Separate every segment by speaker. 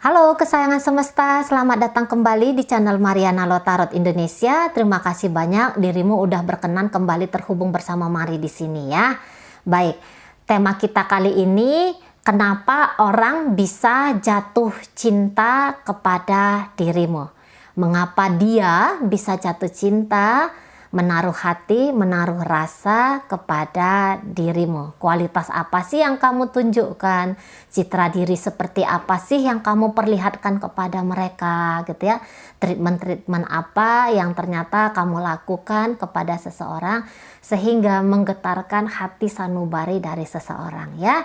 Speaker 1: Halo kesayangan semesta, selamat datang kembali di channel Mariana Lotarot Indonesia. Terima kasih banyak dirimu udah berkenan kembali terhubung bersama Mari di sini ya. Baik, tema kita kali ini, kenapa orang bisa jatuh cinta kepada dirimu? Mengapa dia bisa jatuh cinta, menaruh hati, menaruh rasa kepada dirimu? Kualitas apa sih yang kamu tunjukkan? Citra diri seperti apa sih yang kamu perlihatkan kepada mereka gitu ya? Treatment-treatment apa yang ternyata kamu lakukan kepada seseorang sehingga menggetarkan hati sanubari dari seseorang ya?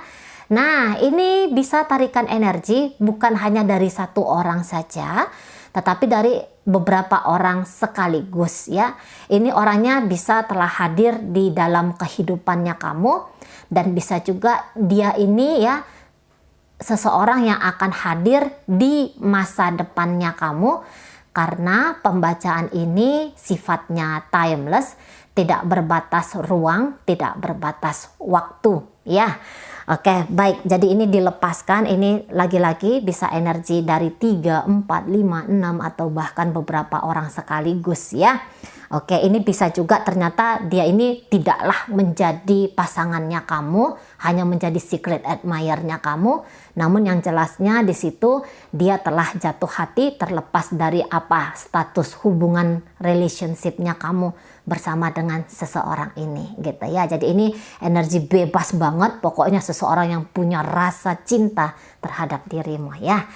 Speaker 1: Nah, ini bisa tarikan energi bukan hanya dari satu orang saja, tetapi dari beberapa orang sekaligus ya. Ini orangnya bisa telah hadir di dalam kehidupannya kamu, dan bisa juga dia ini ya seseorang yang akan hadir di masa depannya kamu, karena pembacaan ini sifatnya timeless, tidak berbatas ruang, tidak berbatas waktu ya. Oke, baik. Jadi ini dilepaskan, ini lagi-lagi bisa energi dari 3, 4, 5, 6 atau bahkan beberapa orang sekaligus ya. Oke, ini bisa juga ternyata dia ini tidaklah menjadi pasangannya kamu, hanya menjadi secret admirer-nya kamu. Namun yang jelasnya di situ dia telah jatuh hati terlepas dari apa status hubungan relationship-nya kamu bersama dengan seseorang ini gitu ya. Jadi ini energi bebas banget, pokoknya seseorang yang punya rasa cinta terhadap dirimu ya.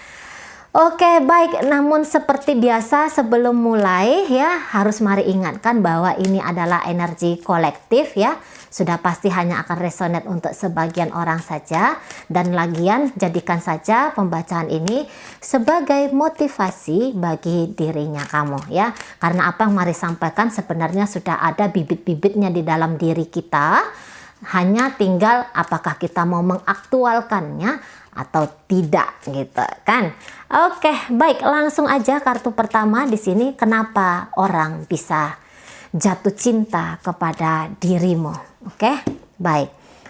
Speaker 1: Oke, baik. Namun seperti biasa sebelum mulai ya, harus mari ingatkan bahwa ini adalah energi kolektif ya. Sudah pasti hanya akan resonate untuk sebagian orang saja, dan lagian jadikan saja pembacaan ini sebagai motivasi bagi dirinya kamu ya. Karena apa yang mari sampaikan sebenarnya sudah ada bibit-bibitnya di dalam diri kita. Hanya tinggal apakah kita mau mengaktualkannya atau tidak gitu kan. Oke, baik, langsung aja kartu pertama di sini, kenapa orang bisa jatuh cinta kepada dirimu. Oke, baik.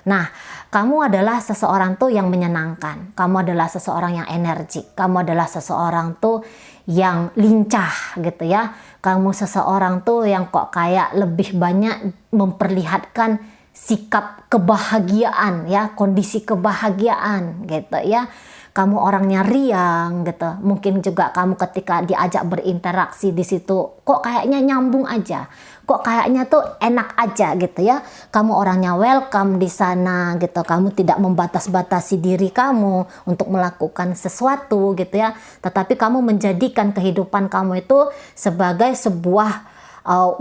Speaker 1: Nah, kamu adalah seseorang tuh yang menyenangkan. Kamu adalah seseorang yang energik. Kamu adalah seseorang tuh yang lincah gitu ya. Kamu seseorang tuh yang kok kayak lebih banyak memperlihatkan sikap kebahagiaan ya, kondisi kebahagiaan gitu ya. Kamu orangnya riang gitu. Mungkin juga kamu ketika diajak berinteraksi di situ kok kayaknya nyambung aja. Kok kayaknya tuh enak aja gitu ya. Kamu orangnya welcome di sana gitu. Kamu tidak membatas-batasi diri kamu untuk melakukan sesuatu gitu ya. Tetapi kamu menjadikan kehidupan kamu itu sebagai sebuah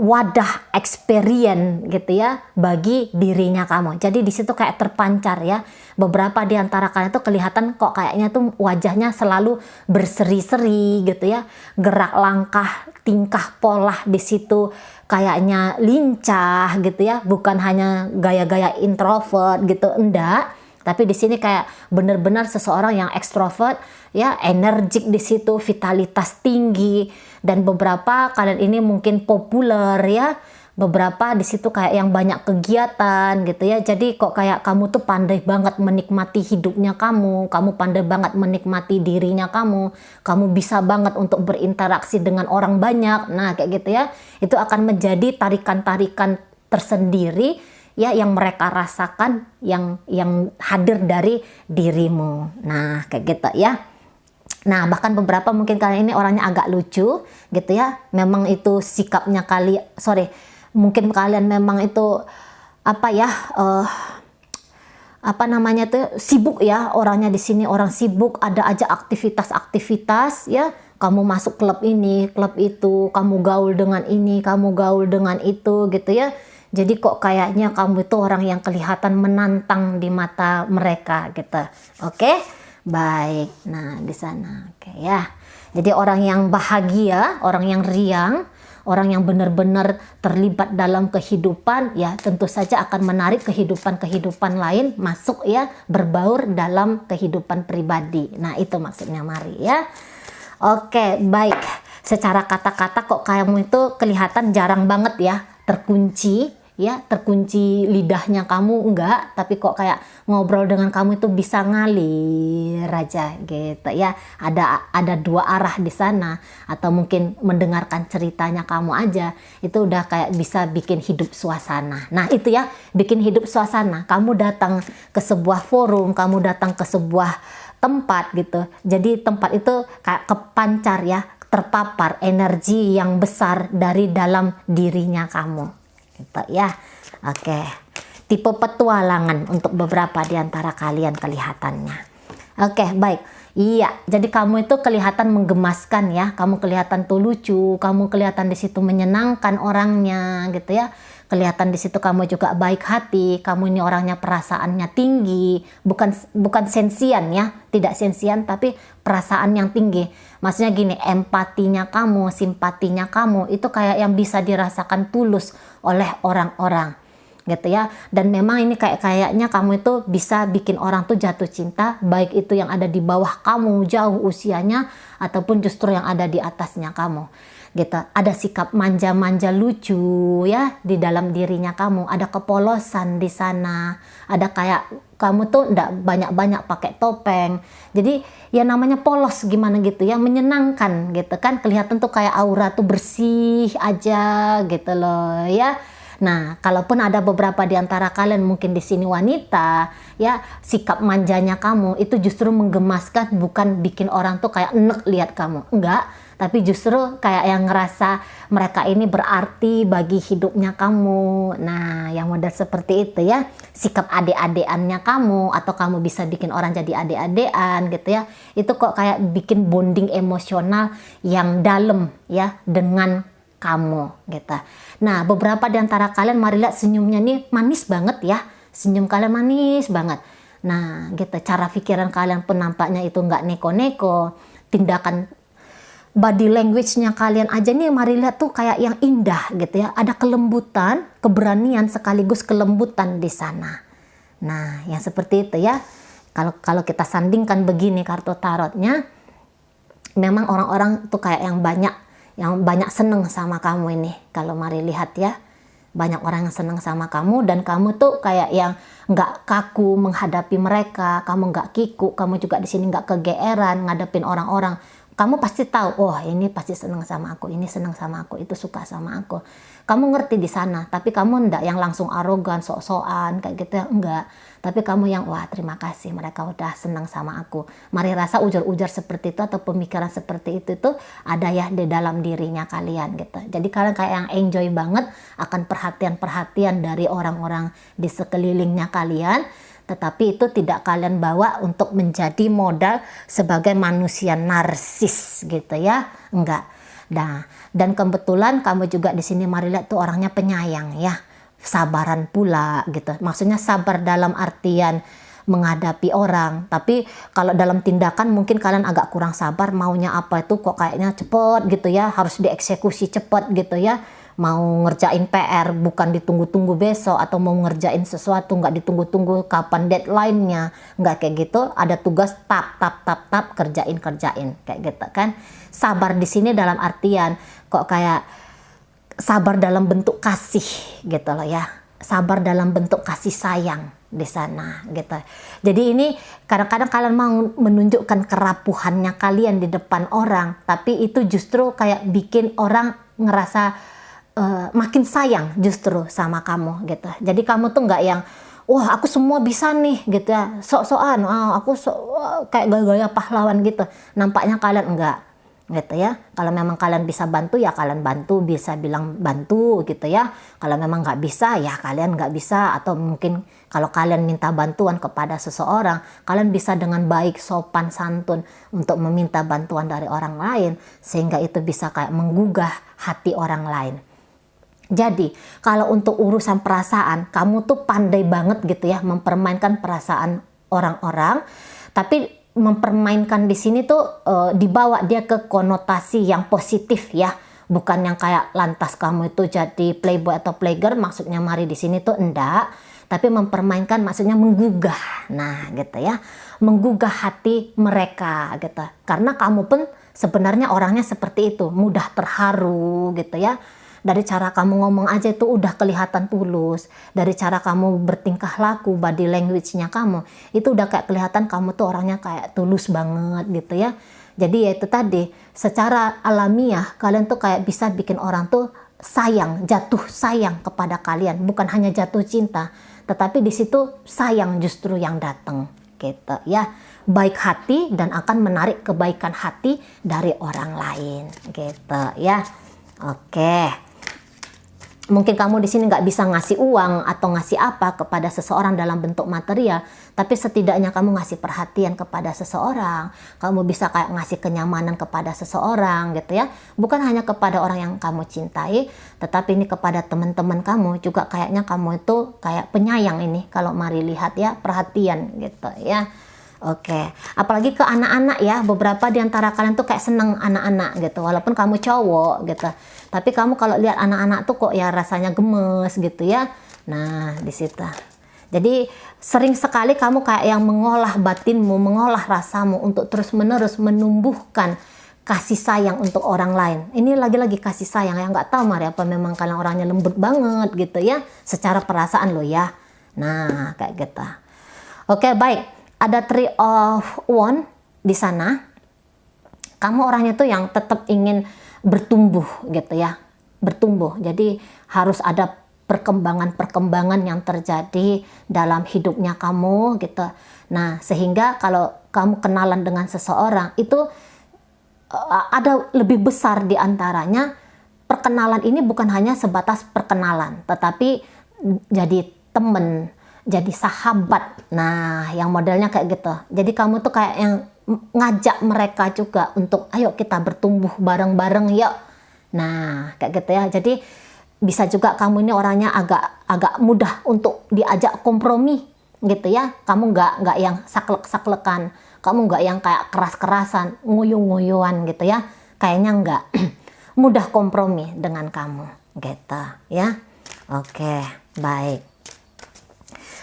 Speaker 1: wadah experience gitu ya bagi dirinya kamu. Jadi di situ kayak terpancar ya. Beberapa di antara kalian itu kelihatan kok kayaknya tuh wajahnya selalu berseri-seri gitu ya. Gerak langkah, tingkah pola di situ kayaknya lincah gitu ya. Bukan hanya gaya-gaya introvert gitu, enggak. Tapi di sini kayak benar-benar seseorang yang ekstrovert ya, energik di situ, vitalitas tinggi, dan beberapa kalian ini mungkin populer ya. Beberapa di situ kayak yang banyak kegiatan gitu ya. Jadi kok kayak kamu tuh pandai banget menikmati hidupnya kamu pandai banget menikmati dirinya kamu bisa banget untuk berinteraksi dengan orang banyak. Nah, kayak gitu ya. Itu akan menjadi tarikan-tarikan tersendiri ya, yang mereka rasakan, yang hadir dari dirimu. Nah, kayak gitu ya. Nah, bahkan beberapa mungkin kalian ini orangnya agak lucu gitu ya. Memang itu sikapnya mungkin kalian memang itu apa ya, apa namanya tuh, sibuk ya orangnya di sini, orang sibuk, ada aja aktivitas-aktivitas ya. Kamu masuk klub ini, klub itu, kamu gaul dengan ini, kamu gaul dengan itu gitu ya. Jadi kok kayaknya kamu itu orang yang kelihatan menantang di mata mereka gitu. Oke? Baik. Nah, di sana. Oke ya. Jadi orang yang bahagia, orang yang riang, orang yang benar-benar terlibat dalam kehidupan ya, tentu saja akan menarik kehidupan-kehidupan lain masuk ya, berbaur dalam kehidupan pribadi. Nah, itu maksudnya Mari ya. Oke, baik. Secara kata-kata kok kamu itu kelihatan jarang banget ya terkunci ya, terkunci lidahnya kamu enggak, tapi kok kayak ngobrol dengan kamu itu bisa ngalir aja gitu ya. Ada dua arah di sana, atau mungkin mendengarkan ceritanya kamu aja itu udah kayak bisa bikin hidup suasana. Nah itu ya, bikin hidup suasana. Kamu datang ke sebuah forum, kamu datang ke sebuah tempat gitu. Jadi tempat itu kayak kepancar ya, terpapar energi yang besar dari dalam dirinya kamu gitu ya. Oke, tipe petualangan untuk beberapa di antara kalian kelihatannya. Oke, baik. Iya, jadi kamu itu kelihatan menggemaskan ya, kamu kelihatan tuh lucu, kamu kelihatan di situ menyenangkan orangnya gitu ya. Kelihatan di situ kamu juga baik hati, kamu ini orangnya perasaannya tinggi, bukan sensian ya, tidak sensian tapi perasaan yang tinggi. Maksudnya gini, empatinya kamu, simpatinya kamu itu kayak yang bisa dirasakan tulus oleh orang-orang gitu ya. Dan memang ini kayaknya kamu itu bisa bikin orang tuh jatuh cinta, baik itu yang ada di bawah kamu jauh usianya ataupun justru yang ada di atasnya kamu gitu. Ada sikap manja-manja lucu ya di dalam dirinya kamu, ada kepolosan di sana, ada kayak kamu tuh ndak banyak-banyak pakai topeng, jadi ya namanya polos gimana gitu ya, menyenangkan gitu kan, kelihatan tuh kayak aura tuh bersih aja gitu loh ya. Nah, kalaupun ada beberapa di antara kalian mungkin di sini wanita, ya sikap manjanya kamu itu justru menggemaskan, bukan bikin orang tuh kayak enek lihat kamu, enggak. Tapi justru kayak yang ngerasa mereka ini berarti bagi hidupnya kamu. Nah, yang model seperti itu ya, sikap adik-adikannya kamu, atau kamu bisa bikin orang jadi adik-adikan gitu ya. Itu kok kayak bikin bonding emosional yang dalam ya dengan kamu gitu. Nah, beberapa di antara kalian mari lihat senyumnya nih manis banget ya. Senyum kalian manis banget. Nah, gitu. Cara pikiran kalian pun nampaknya itu nggak neko-neko. Tindakan body language-nya kalian aja nih mari lihat tuh kayak yang indah gitu ya. Ada kelembutan, keberanian sekaligus kelembutan di sana. Nah, yang seperti itu ya. Kalau kita sandingkan begini kartu tarotnya, memang orang-orang tuh kayak yang banyak seneng sama kamu ini. Kalau mari lihat ya, banyak orang yang seneng sama kamu, dan kamu tuh kayak yang nggak kaku menghadapi mereka, kamu nggak kiku, kamu juga di sini nggak kegeeran ngadepin orang-orang. Kamu pasti tahu, oh ini pasti seneng sama aku, ini seneng sama aku, itu suka sama aku. Kamu ngerti di sana, tapi kamu ndak yang langsung arogan, sok-sokan kayak gitu ya, enggak. Tapi kamu yang, wah terima kasih mereka udah seneng sama aku. Mari rasa ujar-ujar seperti itu atau pemikiran seperti itu tuh ada ya di dalam dirinya kalian gitu. Jadi kalian kayak yang enjoy banget akan perhatian-perhatian dari orang-orang di sekelilingnya kalian. Tetapi itu tidak kalian bawa untuk menjadi modal sebagai manusia narsis gitu ya, enggak. Nah, dan kebetulan kamu juga di sini mari lihat tuh orangnya penyayang ya, sabaran pula gitu. Maksudnya sabar dalam artian menghadapi orang, tapi kalau dalam tindakan mungkin kalian agak kurang sabar, maunya apa itu kok kayaknya cepet gitu ya, harus dieksekusi cepet gitu ya. Mau ngerjain PR bukan ditunggu-tunggu besok, atau mau ngerjain sesuatu nggak ditunggu-tunggu kapan deadline-nya, nggak kayak gitu. Ada tugas tap kerjain kayak gitu kan. Sabar di sini dalam artian kok kayak sabar dalam bentuk kasih gitu loh ya, sabar dalam bentuk kasih sayang di sana gitu. Jadi ini kadang-kadang kalian mau menunjukkan kerapuhannya kalian di depan orang, tapi itu justru kayak bikin orang ngerasa makin sayang justru sama kamu gitu. Jadi kamu tuh nggak yang wah aku semua bisa nih gitu ya, sok-sokan, kayak gaya-gaya pahlawan gitu. Nampaknya kalian enggak gitu ya. Kalau memang kalian bisa bantu ya kalian bantu, bisa bilang bantu gitu ya. Kalau memang nggak bisa ya kalian nggak bisa, atau mungkin kalau kalian minta bantuan kepada seseorang, kalian bisa dengan baik, sopan, santun untuk meminta bantuan dari orang lain, sehingga itu bisa kayak menggugah hati orang lain. Jadi kalau untuk urusan perasaan, kamu tuh pandai banget gitu ya mempermainkan perasaan orang-orang, tapi mempermainkan di sini tuh dibawa dia ke konotasi yang positif ya, bukan yang kayak lantas kamu itu jadi playboy atau playgirl. Maksudnya mari di sini tuh enggak, tapi mempermainkan maksudnya menggugah. Nah gitu ya, menggugah hati mereka gitu. Karena kamu pun sebenarnya orangnya seperti itu, mudah terharu gitu ya. Dari cara kamu ngomong aja itu udah kelihatan tulus. Dari cara kamu bertingkah laku, body language-nya kamu, itu udah kayak kelihatan kamu tuh orangnya kayak tulus banget gitu ya. Jadi ya itu tadi, secara alamiah kalian tuh kayak bisa bikin orang tuh sayang, jatuh sayang kepada kalian. Bukan hanya jatuh cinta, tetapi di situ sayang justru yang datang gitu ya. Baik hati dan akan menarik kebaikan hati dari orang lain gitu ya. Oke. Mungkin kamu di sini nggak bisa ngasih uang atau ngasih apa kepada seseorang dalam bentuk material, tapi setidaknya kamu ngasih perhatian kepada seseorang, kamu bisa kayak ngasih kenyamanan kepada seseorang gitu ya. Bukan hanya kepada orang yang kamu cintai, tetapi ini kepada teman-teman kamu juga kayaknya kamu itu kayak penyayang ini kalau Mari lihat ya, perhatian gitu ya. Oke, apalagi ke anak-anak ya, beberapa di antara kalian tuh kayak seneng anak-anak gitu, walaupun kamu cowok gitu. Tapi kamu kalau lihat anak-anak tuh kok ya rasanya gemes gitu ya. Nah, di situ. Jadi sering sekali kamu kayak yang mengolah batinmu, mengolah rasamu untuk terus-menerus menumbuhkan kasih sayang untuk orang lain. Ini lagi-lagi kasih sayang, yang nggak tahu Mari apa memang kalian orangnya lembut banget gitu ya, secara perasaan lo ya. Nah, kayak gitu. Oke, baik. Ada Three of Wands di sana. Kamu orangnya tuh yang tetap ingin bertumbuh gitu ya. Bertumbuh. Jadi harus ada perkembangan-perkembangan yang terjadi dalam hidupnya kamu gitu. Nah, sehingga kalau kamu kenalan dengan seseorang itu ada lebih besar di antaranya. Perkenalan ini bukan hanya sebatas perkenalan, tetapi jadi temen, jadi sahabat. Nah, yang modelnya kayak gitu. Jadi kamu tuh kayak yang ngajak mereka juga untuk ayo kita bertumbuh bareng-bareng yuk. Nah, kayak gitu ya. Jadi bisa juga kamu ini orangnya agak mudah untuk diajak kompromi gitu ya. Kamu nggak yang saklek-saklekan. Kamu nggak yang kayak keras-kerasan, nguyuh-nguyuhan gitu ya. Kayaknya nggak. Mudah kompromi dengan kamu gitu ya. Oke, baik.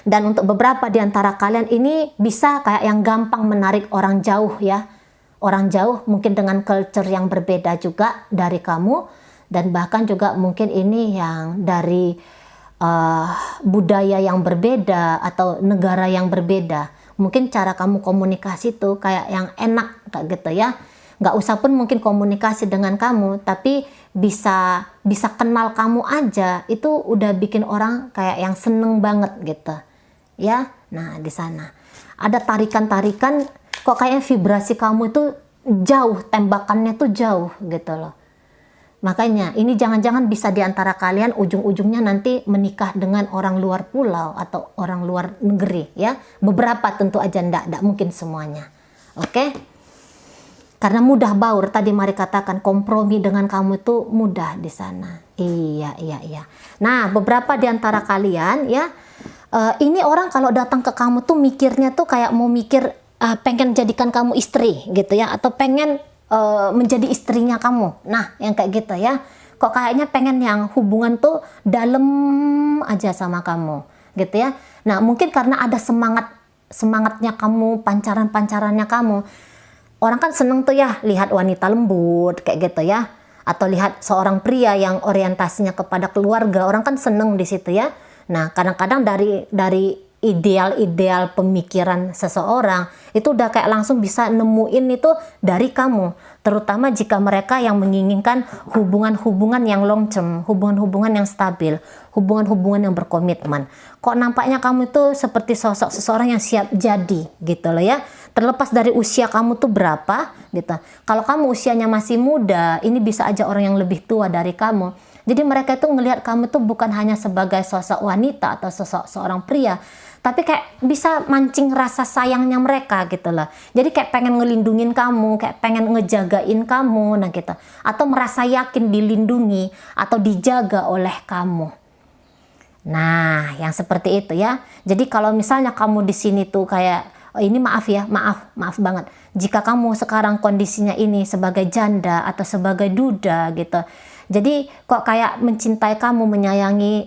Speaker 1: Dan untuk beberapa di antara kalian ini bisa kayak yang gampang menarik orang jauh ya. Orang jauh mungkin dengan culture yang berbeda juga dari kamu. Dan bahkan juga mungkin ini yang dari budaya yang berbeda atau negara yang berbeda. Mungkin cara kamu komunikasi tuh kayak yang enak kayak gitu ya. Nggak usah pun mungkin komunikasi dengan kamu, tapi bisa kenal kamu aja. Itu udah bikin orang kayak yang seneng banget gitu. Ya, nah di sana ada tarikan-tarikan kok kayak vibrasi kamu itu jauh, tembakannya tuh jauh gitu loh. Makanya ini jangan-jangan bisa di antara kalian ujung-ujungnya nanti menikah dengan orang luar pulau atau orang luar negeri ya. Beberapa tentu aja ndak mungkin semuanya. Oke? Karena mudah baur, tadi Mari katakan kompromi dengan kamu itu mudah di sana. Iya. Nah, beberapa di antara kalian ya, ini orang kalau datang ke kamu tuh mikirnya tuh kayak mau mikir pengen jadikan kamu istri gitu ya, atau pengen menjadi istrinya kamu. Nah, yang kayak gitu ya. Kok kayaknya pengen yang hubungan tuh dalam aja sama kamu gitu ya. Nah, mungkin karena ada semangatnya kamu, pancarannya kamu. Orang kan seneng tuh ya lihat wanita lembut kayak gitu ya. Atau lihat seorang pria yang orientasinya kepada keluarga. Orang kan seneng di situ ya. Nah, kadang-kadang dari ideal-ideal pemikiran seseorang itu udah kayak langsung bisa nemuin itu dari kamu, terutama jika mereka yang menginginkan hubungan-hubungan yang long term, hubungan-hubungan yang stabil, hubungan-hubungan yang berkomitmen. Kok nampaknya kamu itu seperti sosok seseorang yang siap jadi gitu loh ya, terlepas dari usia kamu tuh berapa gitu. Kalau kamu usianya masih muda, ini bisa aja orang yang lebih tua dari kamu. Jadi mereka itu ngelihat kamu tuh bukan hanya sebagai sosok wanita atau sosok seorang pria, tapi kayak bisa mancing rasa sayangnya mereka gitu loh. Jadi kayak pengen ngelindungin kamu, kayak pengen ngejagain kamu, nah gitu. Atau merasa yakin dilindungi atau dijaga oleh kamu. Nah, yang seperti itu ya. Jadi kalau misalnya kamu di sini tuh kayak ini maaf banget. Jika kamu sekarang kondisinya ini sebagai janda atau sebagai duda gitu. Jadi kok kayak mencintai kamu,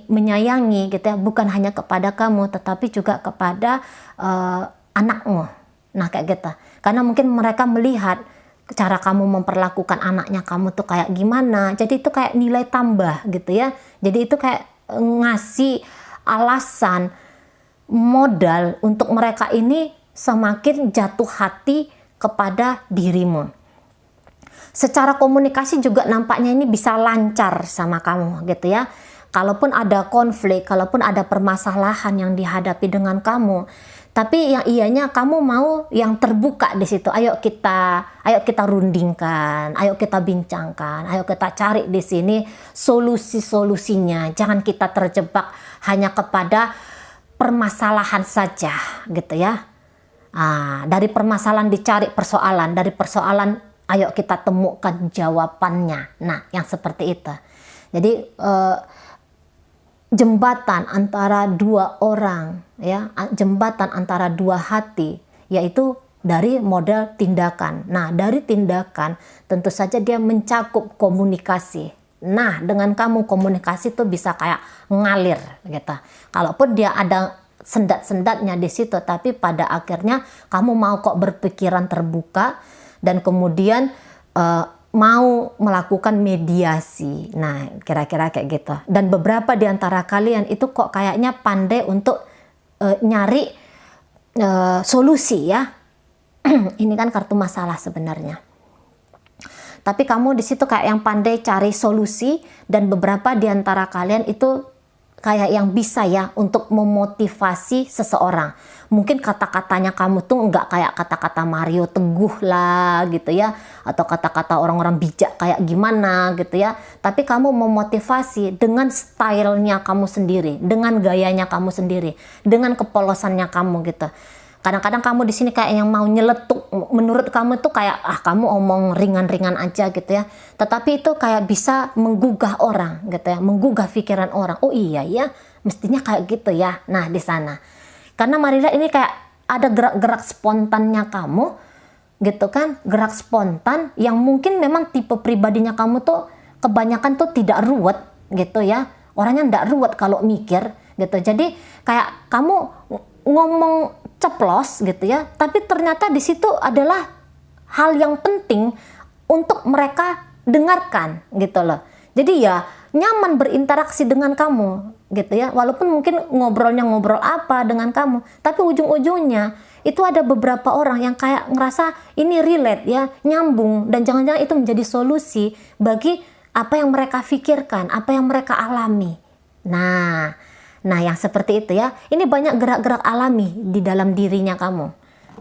Speaker 1: menyayangi gitu ya, bukan hanya kepada kamu tetapi juga kepada anakmu. Nah kayak gitu. Karena mungkin mereka melihat cara kamu memperlakukan anaknya kamu tuh kayak gimana. Jadi itu kayak nilai tambah gitu ya. Jadi itu kayak ngasih alasan, modal untuk mereka ini semakin jatuh hati kepada dirimu. Secara komunikasi juga nampaknya ini bisa lancar sama kamu gitu ya. Kalaupun ada konflik, kalaupun ada permasalahan yang dihadapi dengan kamu, tapi yang ianya kamu mau yang terbuka di situ. Ayo kita rundingkan, ayo kita bincangkan, ayo kita cari di sini solusi-solusinya. Jangan kita terjebak hanya kepada permasalahan saja, gitu ya. Dari permasalahan dicari persoalan, dari persoalan ayo kita temukan jawabannya. Nah, yang seperti itu. Jadi jembatan antara dua orang, ya, jembatan antara dua hati, yaitu dari model tindakan. Nah, dari tindakan tentu saja dia mencakup komunikasi. Nah, dengan kamu komunikasi tuh bisa kayak ngalir gitu. Kalaupun dia ada sendat-sendatnya di situ, tapi pada akhirnya kamu mau kok berpikiran terbuka dan kemudian mau melakukan mediasi. Nah, kira-kira kayak gitu. Dan beberapa di antara kalian itu kok kayaknya pandai untuk nyari solusi ya. Ini kan kartu masalah sebenarnya. Tapi kamu di situ kayak yang pandai cari solusi, dan beberapa di antara kalian itu kayak yang bisa ya untuk memotivasi seseorang. Mungkin kata-katanya kamu tuh nggak kayak kata-kata Mario Teguh lah gitu ya, atau kata-kata orang-orang bijak kayak gimana gitu ya. Tapi kamu memotivasi dengan stylenya kamu sendiri, dengan gayanya kamu sendiri, dengan kepolosannya kamu gitu. Kadang-kadang kamu di sini kayak yang mau nyeletuk, menurut kamu tuh kayak kamu omong ringan-ringan aja gitu ya. Tetapi itu kayak bisa menggugah orang gitu ya, menggugah pikiran orang. Oh iya ya, mestinya kayak gitu ya. Nah, di sana. Karena Marila ini kayak ada gerak-gerak spontannya kamu gitu kan, gerak spontan yang mungkin memang tipe pribadinya kamu tuh kebanyakan tuh tidak ruwet gitu ya. Orangnya tidak ruwet kalau mikir gitu. Jadi kayak kamu ngomong ceplos gitu ya, tapi ternyata di situ adalah hal yang penting untuk mereka dengarkan gitu loh. Jadi ya nyaman berinteraksi dengan kamu gitu ya, walaupun mungkin ngobrolnya ngobrol apa dengan kamu, tapi ujung-ujungnya itu ada beberapa orang yang kayak ngerasa ini relate ya, nyambung, dan jangan-jangan itu menjadi solusi bagi apa yang mereka pikirkan, apa yang mereka alami. Nah, yang seperti itu ya, ini banyak gerak-gerak alami di dalam dirinya kamu.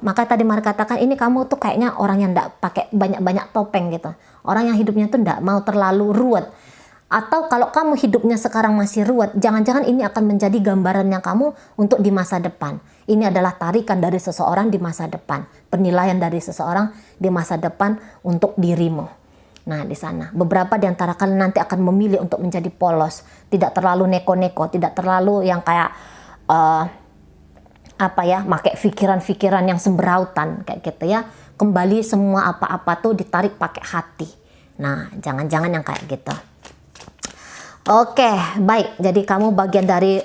Speaker 1: Maka tadi Mari katakan ini kamu tuh kayaknya orang yang nggak pakai banyak-banyak topeng gitu. Orang yang hidupnya tuh nggak mau terlalu ruwet. Atau kalau kamu hidupnya sekarang masih ruwet, jangan-jangan ini akan menjadi gambarannya kamu untuk di masa depan. Ini adalah tarikan dari seseorang di masa depan. Penilaian dari seseorang di masa depan untuk dirimu. Nah, di sana beberapa di antara kalian nanti akan memilih untuk menjadi polos, tidak terlalu neko-neko, tidak terlalu yang kayak pakai pikiran-pikiran yang semberautan kayak gitu ya. Kembali semua apa-apa tuh ditarik pakai hati. Nah, jangan-jangan yang kayak gitu. Oke, baik. Jadi kamu bagian dari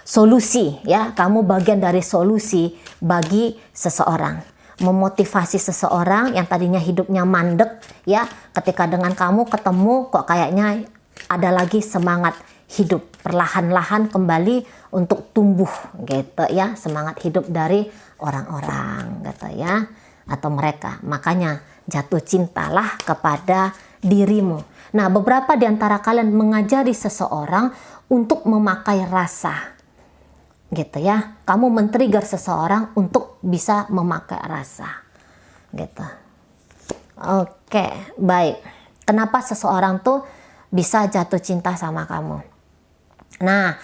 Speaker 1: solusi ya. Kamu bagian dari solusi bagi seseorang. Memotivasi seseorang yang tadinya hidupnya mandek ya, ketika dengan kamu ketemu kok kayaknya ada lagi semangat hidup, perlahan-lahan kembali untuk tumbuh gitu ya, semangat hidup dari orang-orang gitu ya, atau mereka. Makanya jatuh cintalah kepada dirimu. Nah, beberapa di antara kalian mengajari seseorang untuk memakai rasa gitu ya. Kamu men-trigger seseorang untuk bisa memakai rasa gitu. Oke, baik. Kenapa seseorang tuh bisa jatuh cinta sama kamu? Nah,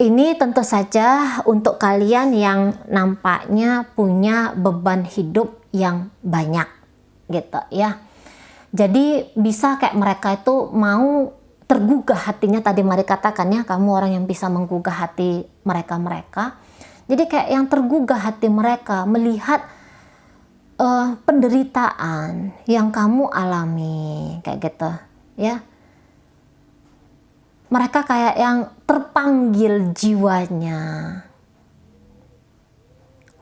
Speaker 1: ini tentu saja untuk kalian yang nampaknya punya beban hidup yang banyak gitu ya. Jadi bisa kayak mereka itu mau tergugah hatinya, tadi Mari katakan ya, kamu orang yang bisa menggugah hati mereka. Jadi kayak yang tergugah hati mereka melihat penderitaan yang kamu alami kayak gitu ya. Mereka kayak yang terpanggil jiwanya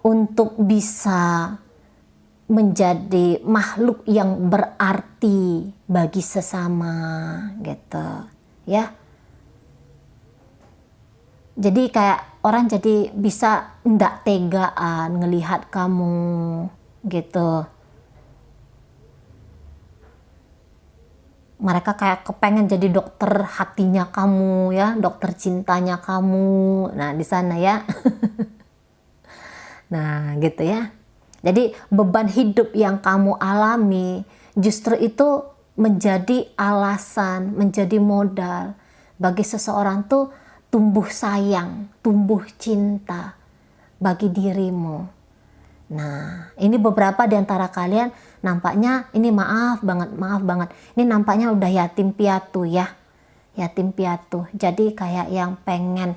Speaker 1: untuk bisa menjadi makhluk yang berarti bagi sesama gitu ya. Jadi kayak orang jadi bisa ndak tegaan ngelihat kamu gitu. Mereka kayak kepengen jadi dokter hatinya kamu ya, dokter cintanya kamu. Nah, di sana ya. Nah, gitu ya. Jadi beban hidup yang kamu alami justru itu menjadi alasan, menjadi modal bagi seseorang tuh tumbuh sayang, tumbuh cinta bagi dirimu. Nah, ini beberapa di antara kalian nampaknya ini maaf banget. Ini nampaknya udah yatim piatu ya. Yatim piatu. Jadi kayak yang pengen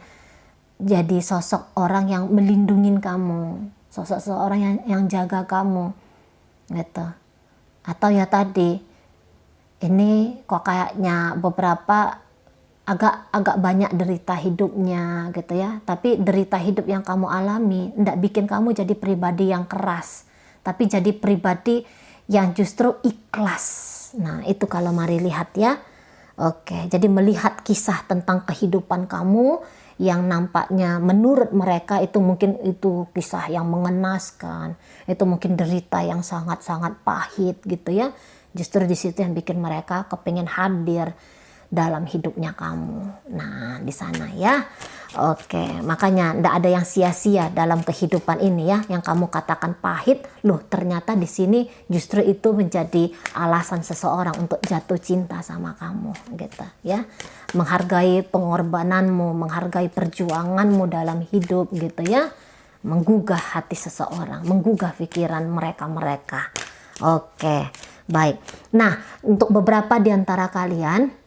Speaker 1: jadi sosok orang yang melindungi kamu. Sosok seorang yang jaga kamu. Gitu. Atau ya tadi, ini kok kayaknya beberapa agak banyak derita hidupnya gitu ya, tapi derita hidup yang kamu alami ndak bikin kamu jadi pribadi yang keras, tapi jadi pribadi yang justru ikhlas. Nah, itu kalau mari lihat ya. Oke, jadi melihat kisah tentang kehidupan kamu yang nampaknya menurut mereka itu mungkin itu kisah yang mengenaskan, itu mungkin derita yang sangat-sangat pahit gitu ya. Justru di situ yang bikin mereka kepingin hadir dalam hidupnya kamu. Nah, di sana ya. Oke, makanya ndak ada yang sia-sia dalam kehidupan ini ya. Yang kamu katakan pahit, loh ternyata di sini justru itu menjadi alasan seseorang untuk jatuh cinta sama kamu gitu ya. Menghargai pengorbananmu, menghargai perjuanganmu dalam hidup gitu ya. Menggugah hati seseorang, menggugah pikiran mereka-mereka. Oke, baik. Nah, untuk beberapa di antara kalian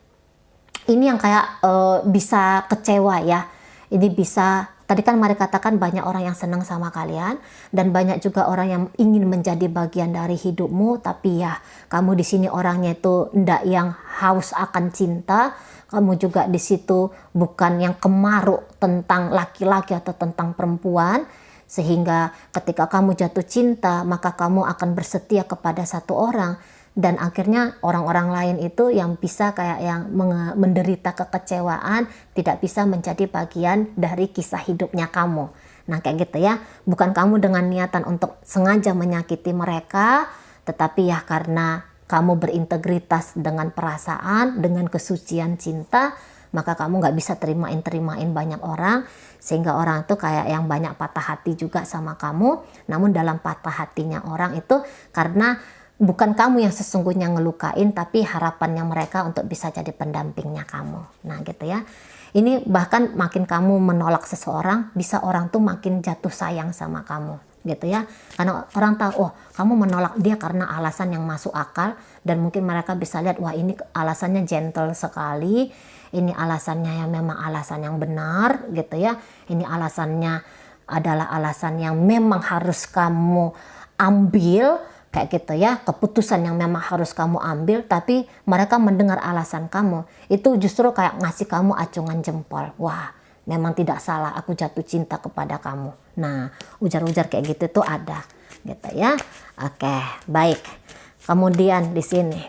Speaker 1: ini yang kayak bisa kecewa ya. Ini bisa, tadi kan mari katakan banyak orang yang senang sama kalian dan banyak juga orang yang ingin menjadi bagian dari hidupmu, tapi ya kamu di sini orangnya itu ndak yang haus akan cinta. Kamu juga di situ bukan yang kemaruk tentang laki-laki atau tentang perempuan, sehingga ketika kamu jatuh cinta maka kamu akan bersetia kepada satu orang. Dan akhirnya orang-orang lain itu yang bisa kayak yang menderita kekecewaan tidak bisa menjadi bagian dari kisah hidupnya kamu. Nah kayak gitu ya, bukan kamu dengan niatan untuk sengaja menyakiti mereka, tetapi ya karena kamu berintegritas dengan perasaan, dengan kesucian cinta, maka kamu nggak bisa terimain banyak orang, sehingga orang itu kayak yang banyak patah hati juga sama kamu. Namun dalam patah hatinya orang itu karena bukan kamu yang sesungguhnya ngelukain, tapi harapannya mereka untuk bisa jadi pendampingnya kamu. Nah gitu ya. Ini bahkan makin kamu menolak seseorang, bisa orang tuh makin jatuh sayang sama kamu. Gitu ya. Karena orang tahu, oh kamu menolak dia karena alasan yang masuk akal. Dan mungkin mereka bisa lihat, wah ini alasannya gentle sekali. Ini alasannya yang memang alasan yang benar gitu ya. Ini alasannya adalah alasan yang memang harus kamu ambil. Kayak gitu ya, keputusan yang memang harus kamu ambil, tapi mereka mendengar alasan kamu, itu justru kayak ngasih kamu acungan jempol. Wah, memang tidak salah, aku jatuh cinta kepada kamu. Nah, ujar-ujar kayak gitu tuh ada, gitu ya. Oke, baik. Kemudian di sini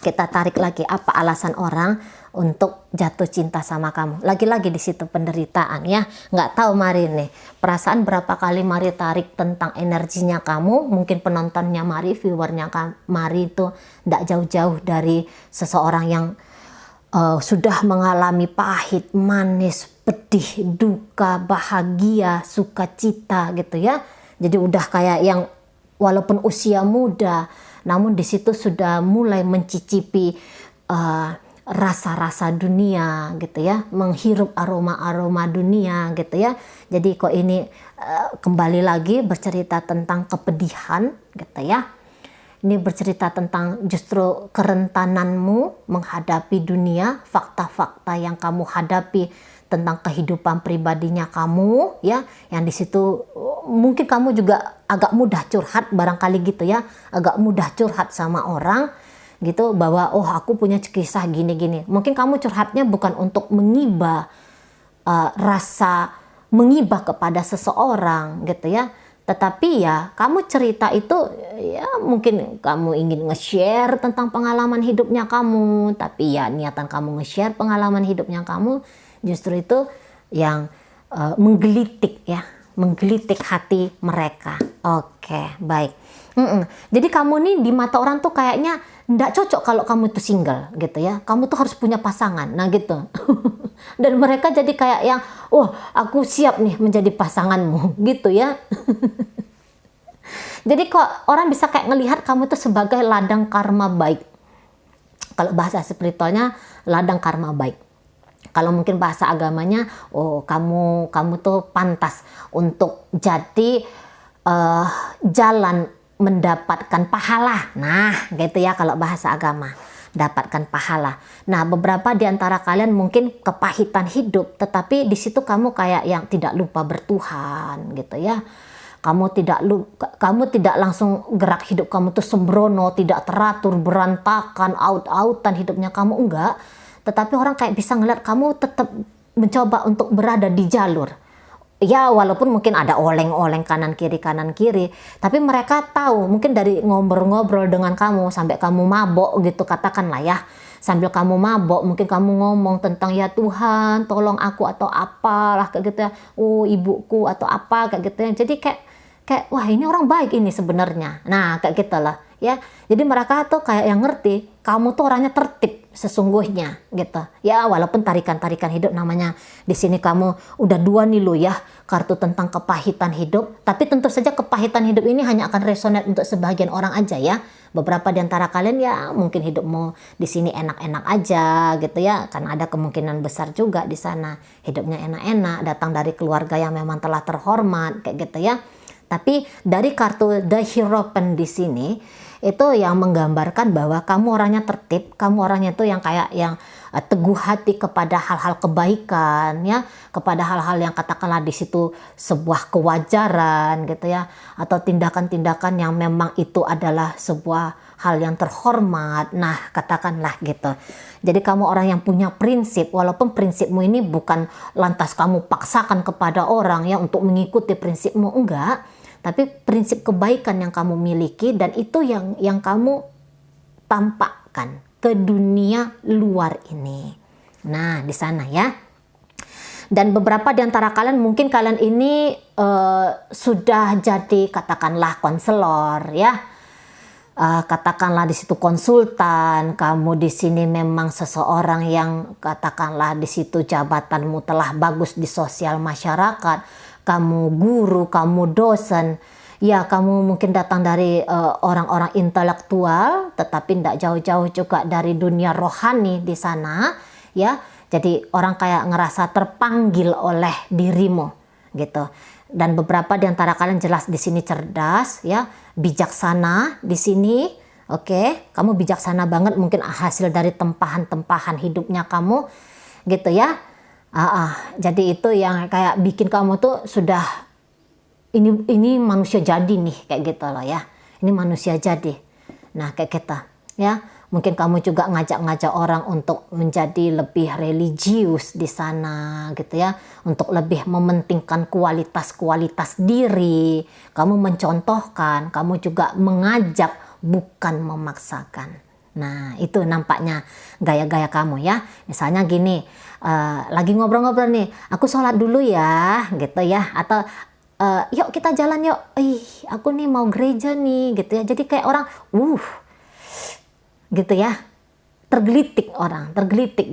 Speaker 1: kita tarik lagi, apa alasan orang untuk jatuh cinta sama kamu. Lagi-lagi di situ penderitaan ya. Nggak tahu Mari nih, perasaan berapa kali Mari tarik tentang energinya kamu. Mungkin penontonnya Mari, viewernya Mari itu nggak jauh-jauh dari seseorang yang sudah mengalami pahit, manis, pedih, duka, bahagia, sukacita gitu ya. Jadi udah kayak yang walaupun usia muda, namun di situ sudah mulai mencicipi rasa-rasa dunia gitu ya, menghirup aroma-aroma dunia gitu ya. Jadi kok ini kembali lagi bercerita tentang kepedihan gitu ya. Ini bercerita tentang justru kerentananmu menghadapi dunia, fakta-fakta yang kamu hadapi tentang kehidupan pribadinya kamu ya, yang di situ mungkin kamu juga agak mudah curhat barangkali gitu ya, agak mudah curhat sama orang gitu, bahwa oh aku punya kisah gini-gini. Mungkin kamu curhatnya bukan untuk mengibah rasa mengibah kepada seseorang gitu ya, Tetapi ya kamu cerita itu ya mungkin kamu ingin nge-share tentang pengalaman hidupnya kamu, tapi ya niatan kamu nge-share pengalaman hidupnya kamu justru itu yang menggelitik ya, menggelitik hati mereka. Oke, baik. Jadi kamu nih di mata orang tuh kayaknya nggak cocok kalau kamu tuh single gitu ya. Kamu tuh harus punya pasangan. Nah gitu. Dan mereka jadi kayak yang, oh aku siap nih menjadi pasanganmu gitu ya. Jadi kok orang bisa kayak ngelihat kamu tuh sebagai ladang karma baik. Kalau bahasa spiritualnya ladang karma baik. Kalau mungkin bahasa agamanya, oh kamu tuh pantas untuk jadi jalan mendapatkan pahala. Nah, gitu ya kalau bahasa agama. Dapatkan pahala. Nah, beberapa di antara kalian mungkin kepahitan hidup, tetapi di situ kamu kayak yang tidak lupa bertuhan gitu ya. Kamu tidak langsung gerak hidup kamu tuh sembrono, tidak teratur, berantakan, out-outan hidupnya kamu, enggak. Tetapi orang kayak bisa ngeliat kamu tetap mencoba untuk berada di jalur. Ya walaupun mungkin ada oleng-oleng kanan kiri, tapi mereka tahu mungkin dari ngobrol-ngobrol dengan kamu sampai kamu mabok gitu katakanlah ya. Sambil kamu mabok mungkin kamu ngomong tentang ya Tuhan tolong aku atau apalah kayak gitu ya. Oh ibuku atau apa kayak gitu ya. Jadi kayak wah ini orang baik ini sebenarnya. Nah kayak gitu lah ya. Jadi mereka tuh kayak yang ngerti kamu tuh orangnya tertib sesungguhnya gitu ya, walaupun tarikan-tarikan hidup namanya di sini kamu udah 2 nih lo ya, kartu tentang kepahitan hidup, tapi tentu saja kepahitan hidup ini hanya akan resonate untuk sebagian orang aja ya. Beberapa di antara kalian ya mungkin hidupmu di sini enak-enak aja gitu ya, karena ada kemungkinan besar juga di sana hidupnya enak-enak, datang dari keluarga yang memang telah terhormat kayak gitu ya. Tapi dari kartu The Hierophant di sini itu yang menggambarkan bahwa kamu orangnya tertib, kamu orangnya itu yang kayak yang teguh hati kepada hal-hal kebaikan ya, kepada hal-hal yang katakanlah di situ sebuah kewajaran gitu ya, atau tindakan-tindakan yang memang itu adalah sebuah hal yang terhormat. Nah, katakanlah gitu. Jadi kamu orang yang punya prinsip, walaupun prinsipmu ini bukan lantas kamu paksakan kepada orang ya untuk mengikuti prinsipmu, enggak. Tapi prinsip kebaikan yang kamu miliki dan itu yang kamu tampakkan ke dunia luar ini. Nah, di sana ya. Dan beberapa di antara kalian mungkin kalian ini sudah jadi katakanlah konselor ya. Katakanlah di situ konsultan, kamu di sini memang seseorang yang katakanlah di situ jabatanmu telah bagus di sosial masyarakat. Kamu guru, kamu dosen, ya kamu mungkin datang dari orang-orang intelektual, tetapi tidak jauh-jauh juga dari dunia rohani di sana, ya. Jadi orang kayak ngerasa terpanggil oleh dirimu, gitu. Dan beberapa di antara kalian jelas di sini cerdas, ya, bijaksana di sini, oke. Kamu bijaksana banget, mungkin hasil dari tempahan-tempahan hidupnya kamu, gitu ya. Jadi itu yang kayak bikin kamu tuh sudah ini manusia jadi nih kayak gitu loh ya. Ini manusia jadi. Nah kayak kita ya. Mungkin kamu juga ngajak-ngajak orang untuk menjadi lebih religius di sana gitu ya. Untuk lebih mementingkan kualitas-kualitas diri. Kamu mencontohkan, kamu juga mengajak bukan memaksakan. Nah itu nampaknya gaya-gaya kamu ya. Misalnya gini, lagi ngobrol-ngobrol nih, aku sholat dulu ya gitu ya, atau yuk kita jalan yuk, aku nih mau gereja nih gitu ya. Jadi kayak orang gitu ya, tergelitik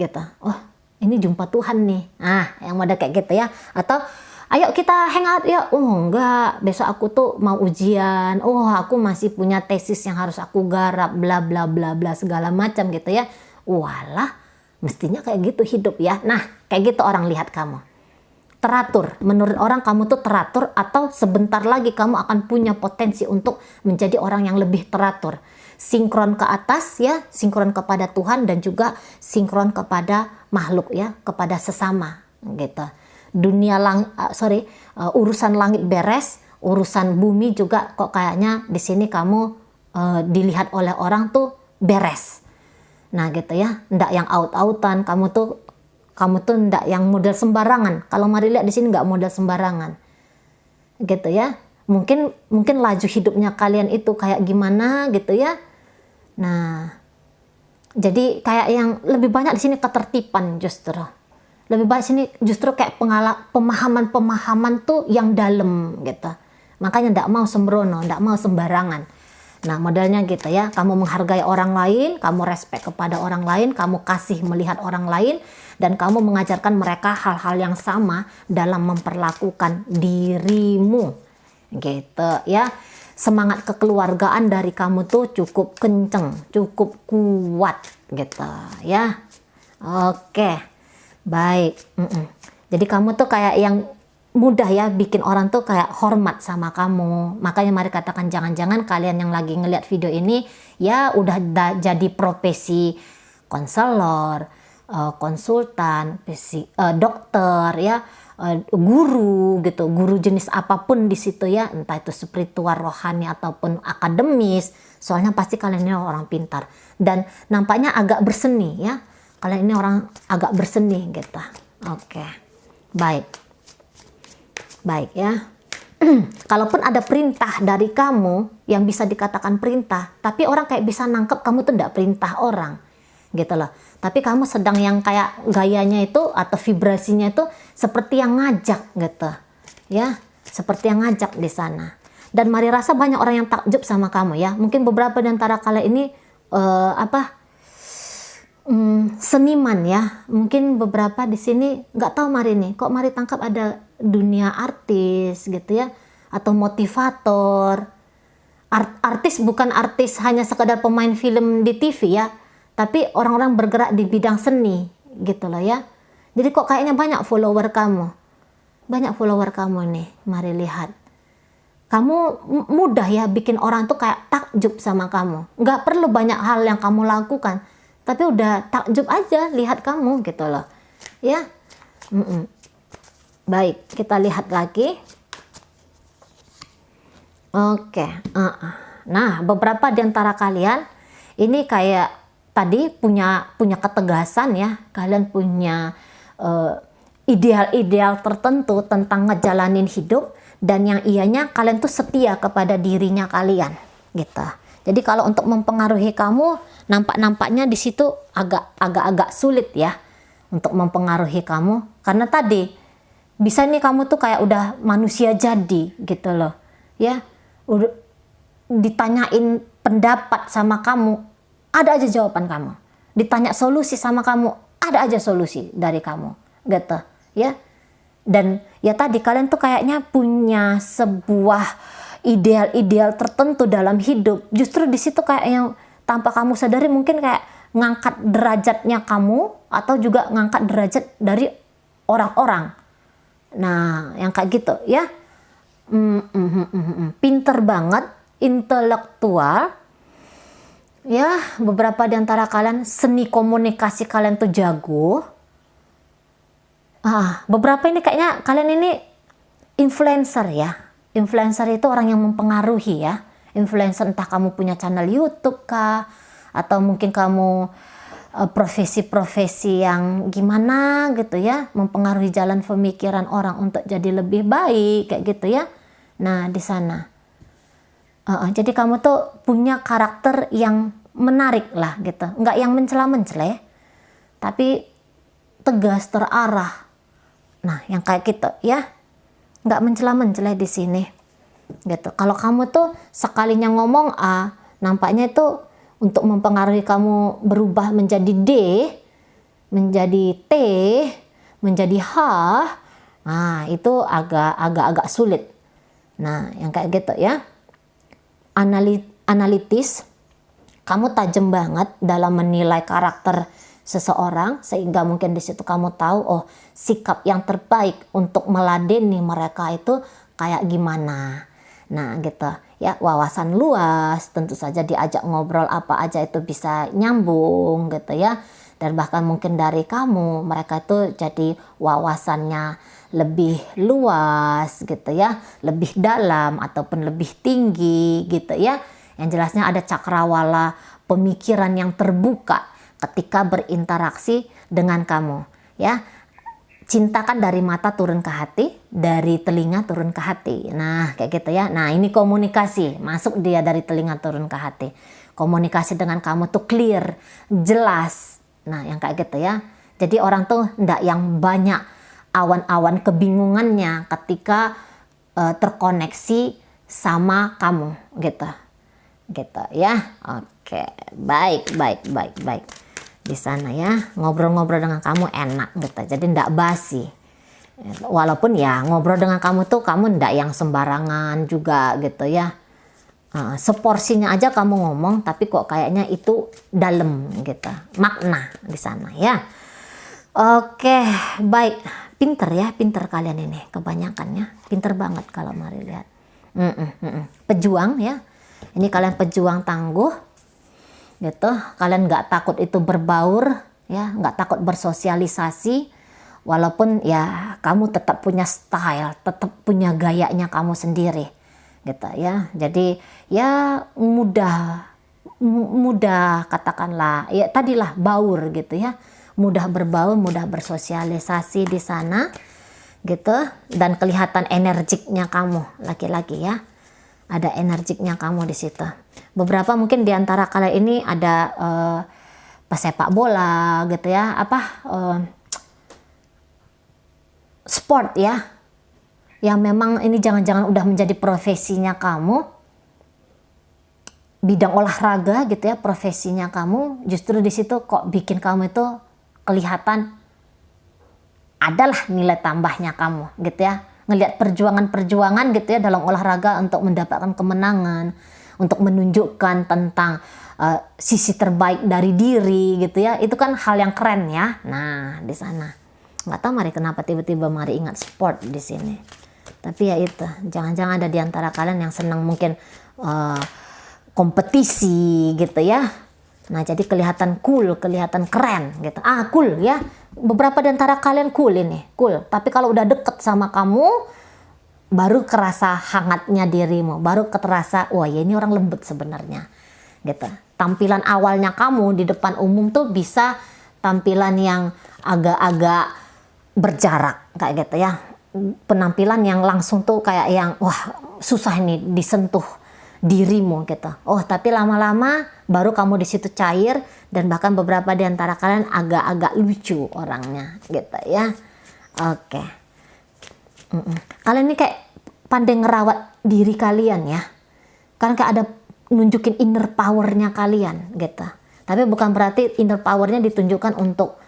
Speaker 1: gitu, oh ini jumpa Tuhan nih, yang ada kayak gitu ya. Atau ayo kita hangout ya, enggak, besok aku tuh mau ujian, aku masih punya tesis yang harus aku garap, bla bla bla bla segala macam gitu ya. Walah, mestinya kayak gitu hidup ya. Nah kayak gitu orang lihat kamu teratur, menurut orang kamu tuh teratur, atau sebentar lagi kamu akan punya potensi untuk menjadi orang yang lebih teratur, sinkron ke atas ya, sinkron kepada Tuhan dan juga sinkron kepada makhluk ya, kepada sesama gitu. Urusan langit beres, urusan bumi juga kok kayaknya di sini kamu dilihat oleh orang tuh beres. Nah gitu ya, ndak yang out-outan, kamu tuh ndak yang model sembarangan. Kalau mari lihat di sini nggak model sembarangan, gitu ya. Mungkin laju hidupnya kalian itu kayak gimana gitu ya. Nah, jadi kayak yang lebih banyak di sini ketertiban justru. Lebih banyak sini justru kayak pemahaman-pemahaman tuh yang dalam gitu. Makanya ndak mau sembrono, ndak mau sembarangan. Nah, modelnya gitu ya. Kamu menghargai orang lain, kamu respect kepada orang lain, kamu kasih melihat orang lain, dan kamu mengajarkan mereka hal-hal yang sama dalam memperlakukan dirimu. Gitu ya. Semangat kekeluargaan dari kamu tuh cukup kenceng, cukup kuat gitu ya. Oke, baik. Jadi kamu tuh kayak yang mudah ya bikin orang tuh kayak hormat sama kamu. Makanya mari katakan, jangan-jangan kalian yang lagi ngeliat video ini ya udah jadi profesi konselor, konsultan, dokter ya, guru gitu, guru jenis apapun di situ ya, entah itu spiritual, rohani ataupun akademis. Soalnya pasti kalian ini orang pintar dan nampaknya agak berseni ya. Kalian ini orang agak berseni gitu. Oke, baik ya. Kalaupun ada perintah dari kamu yang bisa dikatakan perintah, tapi orang kayak bisa nangkep kamu tuh enggak perintah orang gitu loh. Tapi kamu sedang yang kayak gayanya itu atau vibrasinya itu seperti yang ngajak gitu ya, seperti yang ngajak di sana. Dan mari rasa banyak orang yang takjub sama kamu ya. Mungkin beberapa di antara kalian ini seniman ya. Mungkin beberapa di sini nggak tahu mari nih, kok mari tangkap ada dunia artis gitu ya, atau motivator. Artis bukan artis hanya sekedar pemain film di TV ya, tapi orang-orang bergerak di bidang seni gitu loh ya. Jadi kok kayaknya banyak follower kamu nih. Mari lihat, kamu mudah ya bikin orang tuh kayak takjub sama kamu. Nggak perlu banyak hal yang kamu lakukan, tapi udah takjub aja lihat kamu gitu loh ya. Baik, kita lihat lagi. Oke, nah beberapa di antara kalian ini kayak tadi punya ketegasan ya. Kalian punya ideal-ideal tertentu tentang ngejalanin hidup, dan yang ianya kalian tuh setia kepada dirinya kalian gitu. Jadi kalau untuk mempengaruhi kamu, nampaknya di situ agak sulit ya untuk mempengaruhi kamu, karena tadi bisa nih kamu tuh kayak udah manusia jadi gitu loh ya. Udah ditanyain pendapat sama kamu, ada aja jawaban kamu. Ditanya solusi sama kamu, ada aja solusi dari kamu gitu ya. Dan ya tadi kalian tuh kayaknya punya sebuah ideal-ideal tertentu dalam hidup. Justru di situ kayak yang tanpa kamu sadari mungkin kayak ngangkat derajatnya kamu, atau juga ngangkat derajat dari orang-orang. Nah, yang kayak gitu ya. Pinter banget, intelektual ya. Beberapa di antara kalian seni komunikasi kalian tuh jago. Beberapa ini kayaknya kalian ini influencer ya. Influencer itu orang yang mempengaruhi ya. Influencer entah kamu punya channel YouTube kah, atau mungkin kamu profesi-profesi yang gimana gitu ya, mempengaruhi jalan pemikiran orang untuk jadi lebih baik kayak gitu ya. Nah di sana jadi kamu tuh punya karakter yang menarik lah gitu, nggak yang mencela-menceleh, tapi tegas, terarah. Nah yang kayak gitu ya, nggak mencela-menceleh di sini gitu. Kalau kamu tuh sekalinya ngomong A, nampaknya itu untuk mempengaruhi kamu berubah menjadi D, menjadi T, menjadi H. Nah itu agak sulit. Nah yang kayak gitu ya, analitis, kamu tajam banget dalam menilai karakter seseorang, sehingga mungkin di situ kamu tahu oh sikap yang terbaik untuk meladeni mereka itu kayak gimana. Nah gitu ya, wawasan luas, tentu saja diajak ngobrol apa aja itu bisa nyambung gitu ya. Dan bahkan mungkin dari kamu mereka itu jadi wawasannya lebih luas gitu ya, lebih dalam ataupun lebih tinggi gitu ya. Yang jelasnya ada cakrawala pemikiran yang terbuka ketika berinteraksi dengan kamu ya. cinta kan dari mata turun ke hati, dari telinga turun ke hati. Nah, kayak gitu ya. Nah, ini komunikasi, masuk dia dari telinga turun ke hati. Komunikasi dengan kamu tuh clear, jelas. Nah, yang kayak gitu ya. Jadi orang tuh ndak yang banyak awan-awan kebingungannya ketika terkoneksi sama kamu gitu. Gitu ya. Oke, baik. Di sana ya, ngobrol-ngobrol dengan kamu enak gitu. Jadi ndak basi. Walaupun ya ngobrol dengan kamu tuh kamu ndak yang sembarangan juga gitu ya. Seporsinya aja kamu ngomong, tapi kok kayaknya itu dalam gitu. Makna di sana ya. Oke, baik. Pinter kalian ini kebanyakannya. Pinter banget kalau mari lihat. Pejuang ya. Ini kalian pejuang tangguh. Gitu, kalian nggak takut itu berbaur ya, nggak takut bersosialisasi, walaupun ya kamu tetap punya style, tetap punya gayanya kamu sendiri gitu ya. Jadi ya mudah katakanlah ya tadilah baur gitu ya, mudah berbaur, mudah bersosialisasi di sana gitu, dan kelihatan energiknya kamu laki-laki ya. Ada energiknya kamu di situ. Beberapa mungkin di antara kalian ini ada pesepak bola gitu ya, sport ya, yang memang ini jangan-jangan udah menjadi profesinya kamu, bidang olahraga gitu ya, profesinya kamu. Justru di situ kok bikin kamu itu kelihatan adalah nilai tambahnya kamu gitu ya. Ngelihat perjuangan gitu ya dalam olahraga untuk mendapatkan kemenangan, untuk menunjukkan tentang sisi terbaik dari diri gitu ya. Itu kan hal yang keren ya. Nah, di sana. Nggak tahu mari kenapa tiba-tiba mari ingat sport di sini. Tapi ya itu, jangan-jangan ada di antara kalian yang senang mungkin kompetisi gitu ya. Nah, jadi kelihatan cool, kelihatan keren gitu. Cool ya. Beberapa di antara kalian cool ini, cool. Tapi kalau udah deket sama kamu, baru kerasa hangatnya dirimu, baru kerasa, wah ya ini orang lembut sebenarnya, gitu. Tampilan awalnya kamu di depan umum tuh bisa tampilan yang agak-agak berjarak, kayak gitu ya. Penampilan yang langsung tuh kayak yang, wah susah ini disentuh dirimu gitu. Oh, tapi lama-lama baru kamu di situ cair, dan bahkan beberapa di antara kalian agak-agak lucu orangnya gitu ya. Oke. Kalian ini kayak pandai ngerawat diri kalian ya. Kalian kayak ada nunjukin inner powernya kalian gitu. Tapi bukan berarti inner powernya ditunjukkan untuk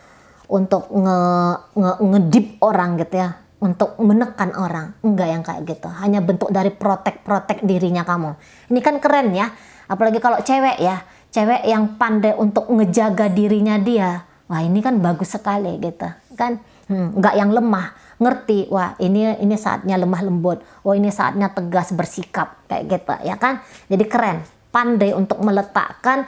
Speaker 1: ngedip orang gitu ya, untuk menekan orang, enggak yang kayak gitu. Hanya bentuk dari protek dirinya kamu. Ini kan keren ya, apalagi kalau cewek ya, cewek yang pandai untuk ngejaga dirinya dia. Wah ini kan bagus sekali gitu kan. Enggak yang lemah, ngerti, wah ini saatnya lemah lembut, oh ini saatnya tegas bersikap kayak gitu ya kan. Jadi keren, pandai untuk meletakkan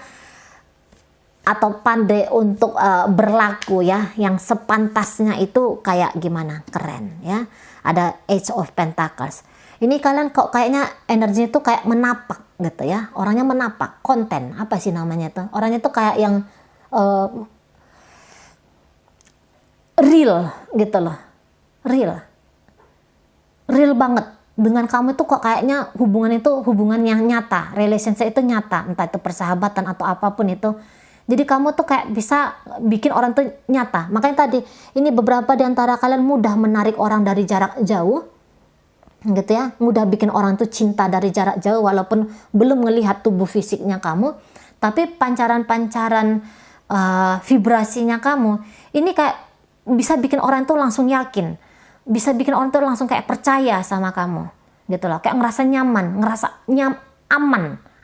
Speaker 1: atau pandai untuk berlaku ya, yang sepantasnya itu kayak gimana, keren ya. Ada Age of Pentacles. Ini kalian kok kayaknya energinya tuh kayak menapak gitu ya, orangnya menapak, konten apa sih namanya tuh, orangnya tuh kayak yang real gitu loh, real banget dengan kamu tuh kok kayaknya hubungan itu hubungan yang nyata, relationship itu nyata, entah itu persahabatan atau apapun itu. Jadi kamu tuh kayak bisa bikin orang tuh nyata. Makanya tadi ini beberapa di antara kalian mudah menarik orang dari jarak jauh gitu ya, mudah bikin orang tuh cinta dari jarak jauh walaupun belum melihat tubuh fisiknya kamu, tapi pancaran-pancaran vibrasinya kamu ini kayak bisa bikin orang tuh langsung yakin, bisa bikin orang tuh langsung kayak percaya sama kamu gitu loh, kayak ngerasa nyaman,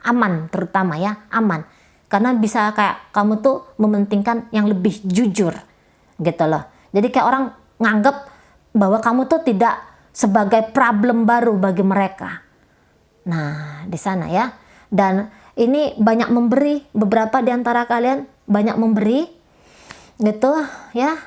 Speaker 1: aman terutama ya, aman. Karena bisa kayak kamu tuh mementingkan yang lebih jujur gitu loh. Jadi kayak orang nganggep bahwa kamu tuh tidak sebagai problem baru bagi mereka. Nah, di sana ya. Dan ini banyak memberi, beberapa di antara kalian banyak memberi gitu ya.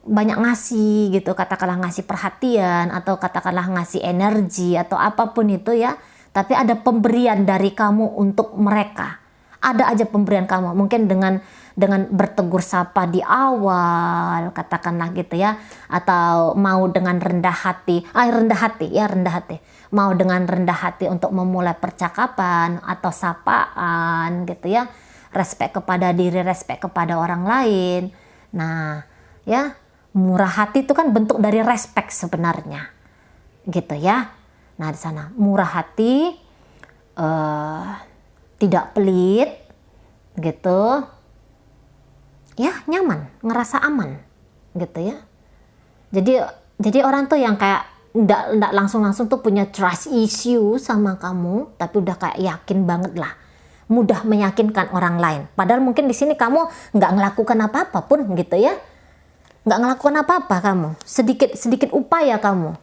Speaker 1: Banyak ngasih gitu, katakanlah ngasih perhatian atau katakanlah ngasih energi atau apapun itu ya. Tapi ada pemberian dari kamu untuk mereka. Ada aja pemberian kamu, mungkin dengan dengan bertegur sapa di awal, katakanlah gitu ya, atau mau dengan rendah hati, rendah hati, mau dengan rendah hati untuk memulai percakapan atau sapaan gitu ya, respect kepada diri, respect kepada orang lain. Nah ya, murah hati itu kan bentuk dari respect sebenarnya gitu ya. Nah di sana murah hati, tidak pelit gitu ya, nyaman, ngerasa aman gitu ya. Jadi orang tuh yang kayak nggak langsung tuh punya trust issue sama kamu, tapi udah kayak yakin banget lah, mudah meyakinkan orang lain. Padahal mungkin di sini kamu nggak ngelakukan apa-apa pun gitu ya, nggak ngelakukan apa-apa kamu, sedikit upaya kamu,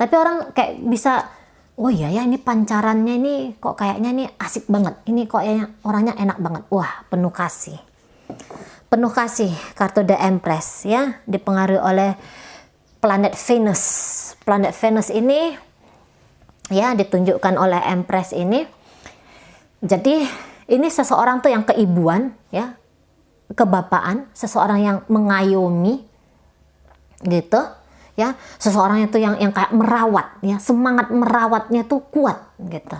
Speaker 1: tapi orang kayak bisa, oh iya ya, ini pancarannya ini kok kayaknya ini asik banget, ini kok orangnya enak banget, wah penuh kasih. Penuh kasih kartu The Empress ya, dipengaruhi oleh planet Venus. Planet Venus ini ya ditunjukkan oleh Empress ini. Jadi ini seseorang tuh yang keibuan ya, kebapaan, seseorang yang mengayomi gitu ya, seseorang itu yang kayak merawat ya, semangat merawatnya tuh kuat gitu,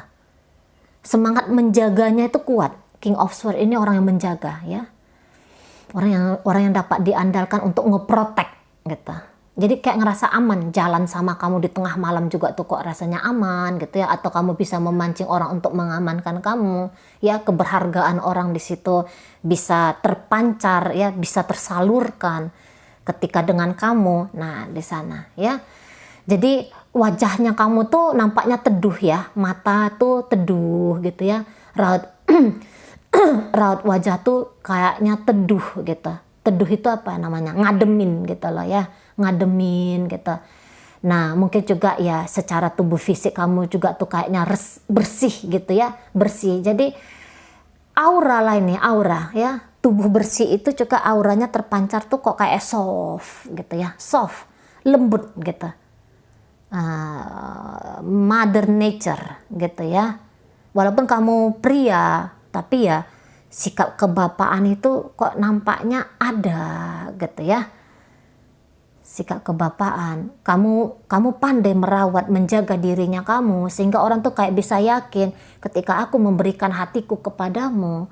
Speaker 1: semangat menjaganya itu kuat. King of Swords ini orang yang menjaga ya, orang yang dapat diandalkan untuk ngeprotek gitu. Jadi kayak ngerasa aman jalan sama kamu di tengah malam juga tuh kok rasanya aman gitu ya, atau kamu bisa memancing orang untuk mengamankan kamu ya, keberhargaan orang di situ bisa terpancar ya, bisa tersalurkan ketika dengan kamu. Nah di sana ya, jadi wajahnya kamu tuh nampaknya teduh ya, mata tuh teduh gitu ya, raut raut wajah tuh kayaknya teduh gitu. Teduh itu apa namanya, ngademin gitu loh ya, ngademin gitu. Nah mungkin juga ya secara tubuh fisik kamu juga tuh kayaknya bersih gitu ya, bersih. Jadi aura lah ini, aura ya, tubuh bersih itu juga auranya terpancar tuh kok kayak soft gitu ya, soft, lembut gitu, mother nature gitu ya. Walaupun kamu pria, tapi ya sikap kebapaan itu kok nampaknya ada gitu ya, sikap kebapaan. Kamu pandai merawat, menjaga dirinya kamu, sehingga orang tuh kayak bisa yakin ketika aku memberikan hatiku kepadamu,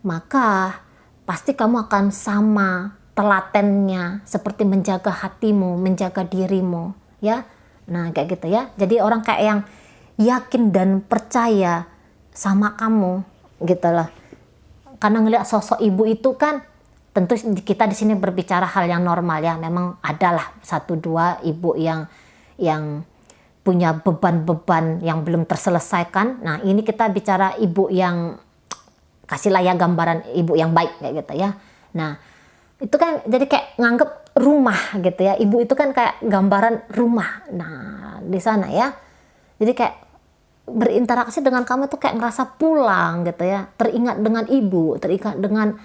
Speaker 1: maka pasti kamu akan sama telatennya seperti menjaga hatimu, menjaga dirimu ya. Nah kayak gitu ya. Jadi orang kayak yang yakin dan percaya sama kamu gitu loh. Karena ngelihat sosok ibu itu kan, tentu kita di sini berbicara hal yang normal ya. Memang adalah satu dua ibu yang punya beban-beban yang belum terselesaikan. Nah ini kita bicara ibu yang, kasihlah ya gambaran ibu yang baik kayak gitu ya. Nah itu kan jadi kayak nganggep rumah gitu ya. Ibu itu kan kayak gambaran rumah. Nah di sana ya. Jadi kayak berinteraksi dengan kamu tuh kayak ngerasa pulang gitu ya, teringat dengan ibu, teringat dengan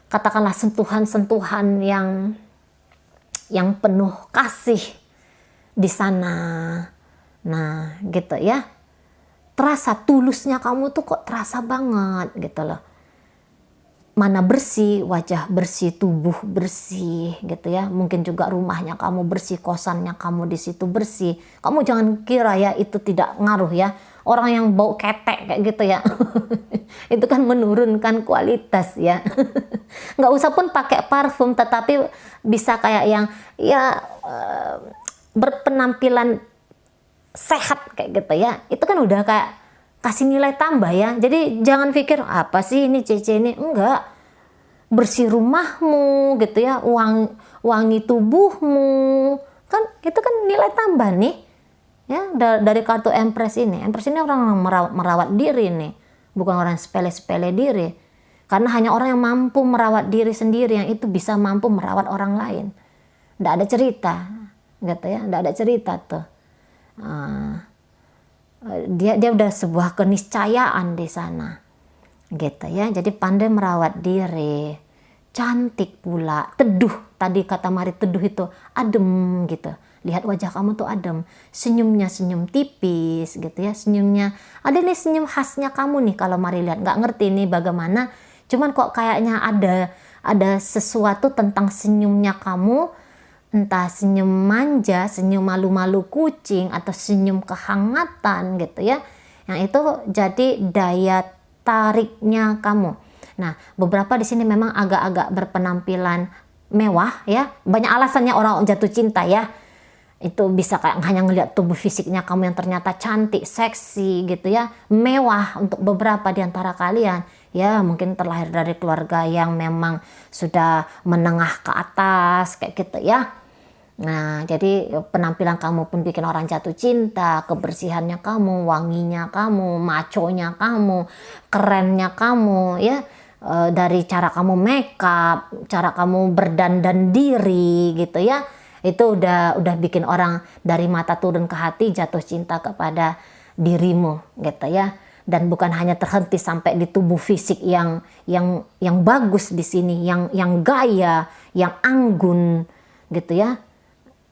Speaker 1: katakanlah sentuhan-sentuhan yang penuh kasih di sana. Nah gitu ya, terasa tulusnya kamu tuh kok terasa banget gitu loh. Mana bersih, wajah bersih, tubuh bersih gitu ya. Mungkin juga rumahnya kamu bersih, kosannya kamu di situ bersih. Kamu jangan kira ya itu tidak ngaruh ya. Orang yang bau ketek kayak gitu ya, itu kan menurunkan kualitas ya. Nggak usah pun pakai parfum, tetapi bisa kayak yang ya berpenampilan sehat kayak gitu ya. Itu kan udah kayak kasih nilai tambah ya. Jadi jangan pikir apa sih ini Cece ini, enggak. Bersih rumahmu gitu ya, wangi tubuhmu, kan itu kan nilai tambah nih ya dari kartu Empress ini. Empress ini orang yang merawat diri nih, bukan orang sepele-sepele diri. Karena hanya orang yang mampu merawat diri sendiri yang itu bisa mampu merawat orang lain. Nggak ada cerita gitu ya, nggak ada cerita tuh. Dia udah sebuah keniscayaan di sana gitu ya. Jadi pandai merawat diri, cantik pula, teduh. Tadi kata Mari, teduh itu adem gitu. Lihat wajah kamu tuh adem, senyumnya senyum tipis gitu ya, senyumnya ada nih, senyum khasnya kamu nih kalau Mari lihat. Nggak ngerti nih bagaimana, cuman kok kayaknya ada sesuatu tentang senyumnya kamu, entah senyum manja, senyum malu-malu kucing, atau senyum kehangatan gitu ya. Yang itu jadi daya tariknya kamu. Nah, beberapa di sini memang agak-agak berpenampilan mewah ya. Banyak alasannya orang jatuh cinta ya. Itu bisa kayak hanya ngelihat tubuh fisiknya kamu yang ternyata cantik, seksi gitu ya, mewah untuk beberapa di antara kalian. Ya mungkin terlahir dari keluarga yang memang sudah menengah ke atas kayak gitu ya. Nah jadi penampilan kamu pun bikin orang jatuh cinta, kebersihannya kamu, wanginya kamu, maconya kamu, kerennya kamu ya. Dari cara kamu make up, cara kamu berdandan diri gitu ya. Itu udah bikin orang dari mata turun ke hati jatuh cinta kepada dirimu gitu ya. Dan bukan hanya terhenti sampai di tubuh fisik yang bagus di sini, yang gaya, yang anggun gitu ya.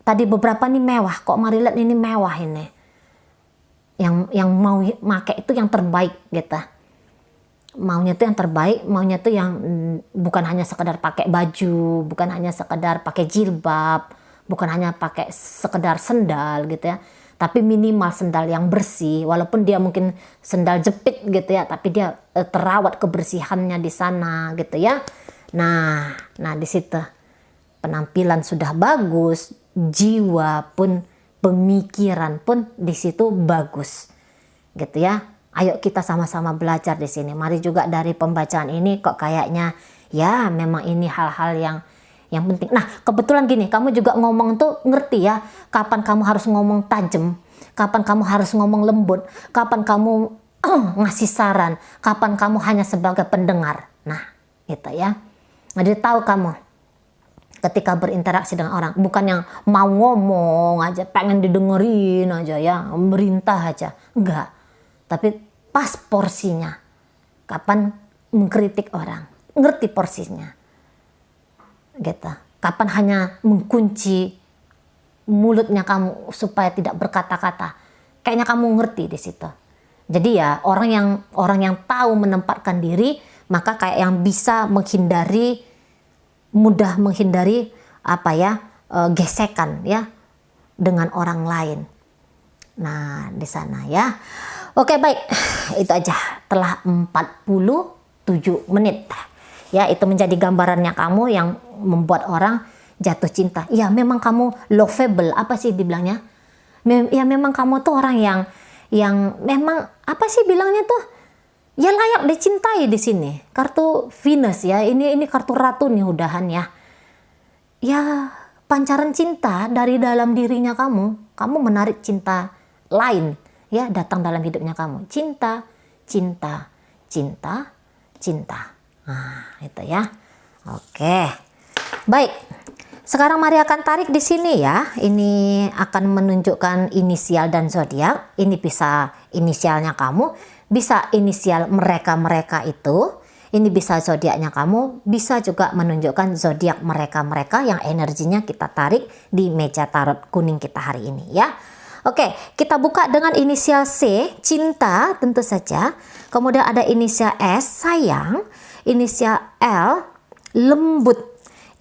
Speaker 1: Tadi beberapa nih mewah, kok mari lihat ini mewah ini. Yang mau make itu yang terbaik gitu. Maunya tuh yang terbaik, maunya tuh yang bukan hanya sekedar pakai baju, bukan hanya sekedar pakai jilbab, bukan hanya pakai sekedar sendal gitu ya, tapi minimal sendal yang bersih, walaupun dia mungkin sendal jepit gitu ya, tapi dia terawat kebersihannya di sana gitu ya. Nah di situ penampilan sudah bagus, jiwa pun, pemikiran pun di situ bagus gitu ya. Ayo kita sama-sama belajar di sini. Mari juga dari pembacaan ini kok kayaknya ya memang ini hal-hal yang penting. Nah kebetulan gini, kamu juga ngomong tuh ngerti ya, kapan kamu harus ngomong tajam, kapan kamu harus ngomong lembut, kapan kamu ngasih saran, kapan kamu hanya sebagai pendengar. Nah gitu ya. Jadi tahu kamu ketika berinteraksi dengan orang, bukan yang mau ngomong aja, pengen didengerin aja ya, merintah aja, enggak. Tapi pas porsinya, kapan mengkritik orang, ngerti porsinya gitu. Kapan hanya mengunci mulutnya kamu supaya tidak berkata-kata. Kayaknya kamu ngerti di situ. Jadi ya orang yang tahu menempatkan diri, maka kayak yang bisa mudah menghindari apa ya, gesekan ya dengan orang lain. Nah di sana ya. Oke baik, itu aja. Telah 47 menit. Ya, itu menjadi gambarannya kamu yang membuat orang jatuh cinta. Ya, memang kamu lovable. Apa sih dibilangnya? Ya, memang kamu tuh orang yang memang apa sih bilangnya tuh? Ya layak dicintai di sini. Kartu Venus ya. Ini kartu ratu nih udahan ya. Ya, pancaran cinta dari dalam dirinya kamu. Kamu menarik cinta lain ya datang dalam hidupnya kamu. Cinta, cinta, cinta, cinta. Nah, itu ya. Oke. Baik. Sekarang Maria akan tarik di sini ya. Ini akan menunjukkan inisial dan zodiak. Ini bisa inisialnya kamu, bisa inisial mereka-mereka itu. Ini bisa zodiaknya kamu, bisa juga menunjukkan zodiak mereka-mereka yang energinya kita tarik di meja tarot kuning kita hari ini ya. Oke, kita buka dengan inisial C, cinta tentu saja. Kemudian ada inisial S, sayang. Inisial L, lembut.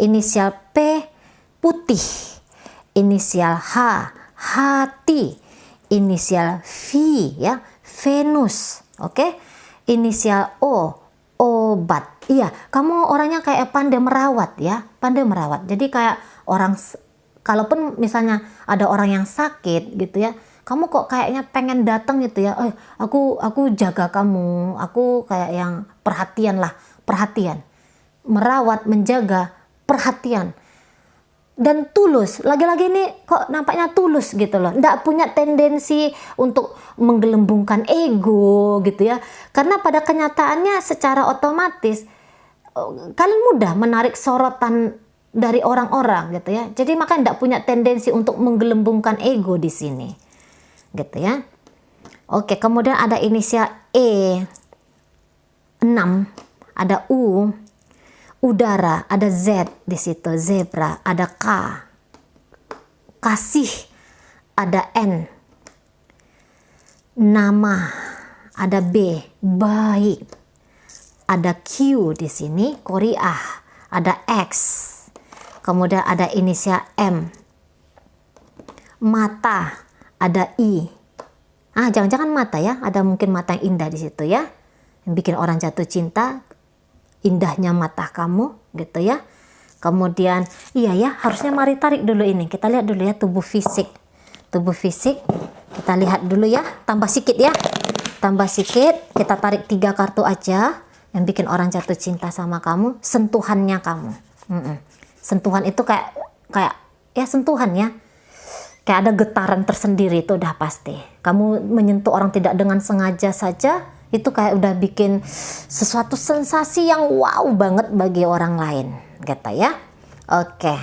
Speaker 1: Inisial P, putih. Inisial H, hati. Inisial V ya, Venus. Oke. Inisial O, obat. Iya, kamu orangnya kayak pandai merawat ya, pandai merawat. Jadi kayak orang, kalaupun misalnya ada orang yang sakit gitu ya, kamu kok kayaknya pengen datang gitu ya, aku jaga kamu, aku kayak yang perhatian lah, perhatian, merawat, menjaga, perhatian, dan tulus. Lagi-lagi ini kok nampaknya tulus gitu loh, nggak punya tendensi untuk menggelembungkan ego gitu ya, karena pada kenyataannya secara otomatis kalian mudah menarik sorotan dari orang-orang gitu ya. Jadi makanya tidak punya tendensi untuk menggelembungkan ego di sini. Gitu ya. Oke, kemudian ada inisial E, 6, ada U, udara, ada Z di situ, zebra, ada K, kasih, ada N, nama, ada B, baik, ada Q di sini, Korea, ada X, kemudian ada inisial M, mata ada I. Jangan-jangan mata ya, ada mungkin mata yang indah di situ ya, yang bikin orang jatuh cinta, indahnya mata kamu gitu ya. Kemudian iya ya, harusnya mari tarik dulu ini, kita lihat dulu ya tubuh fisik kita lihat dulu ya, tambah sedikit ya, kita tarik 3 kartu aja yang bikin orang jatuh cinta sama kamu. Sentuhannya kamu, sentuhan itu kayak ya sentuhan ya, kayak ada getaran tersendiri, itu udah pasti. Kamu menyentuh orang tidak dengan sengaja saja, itu kayak udah bikin sesuatu sensasi yang wow banget bagi orang lain gitu ya. Oke,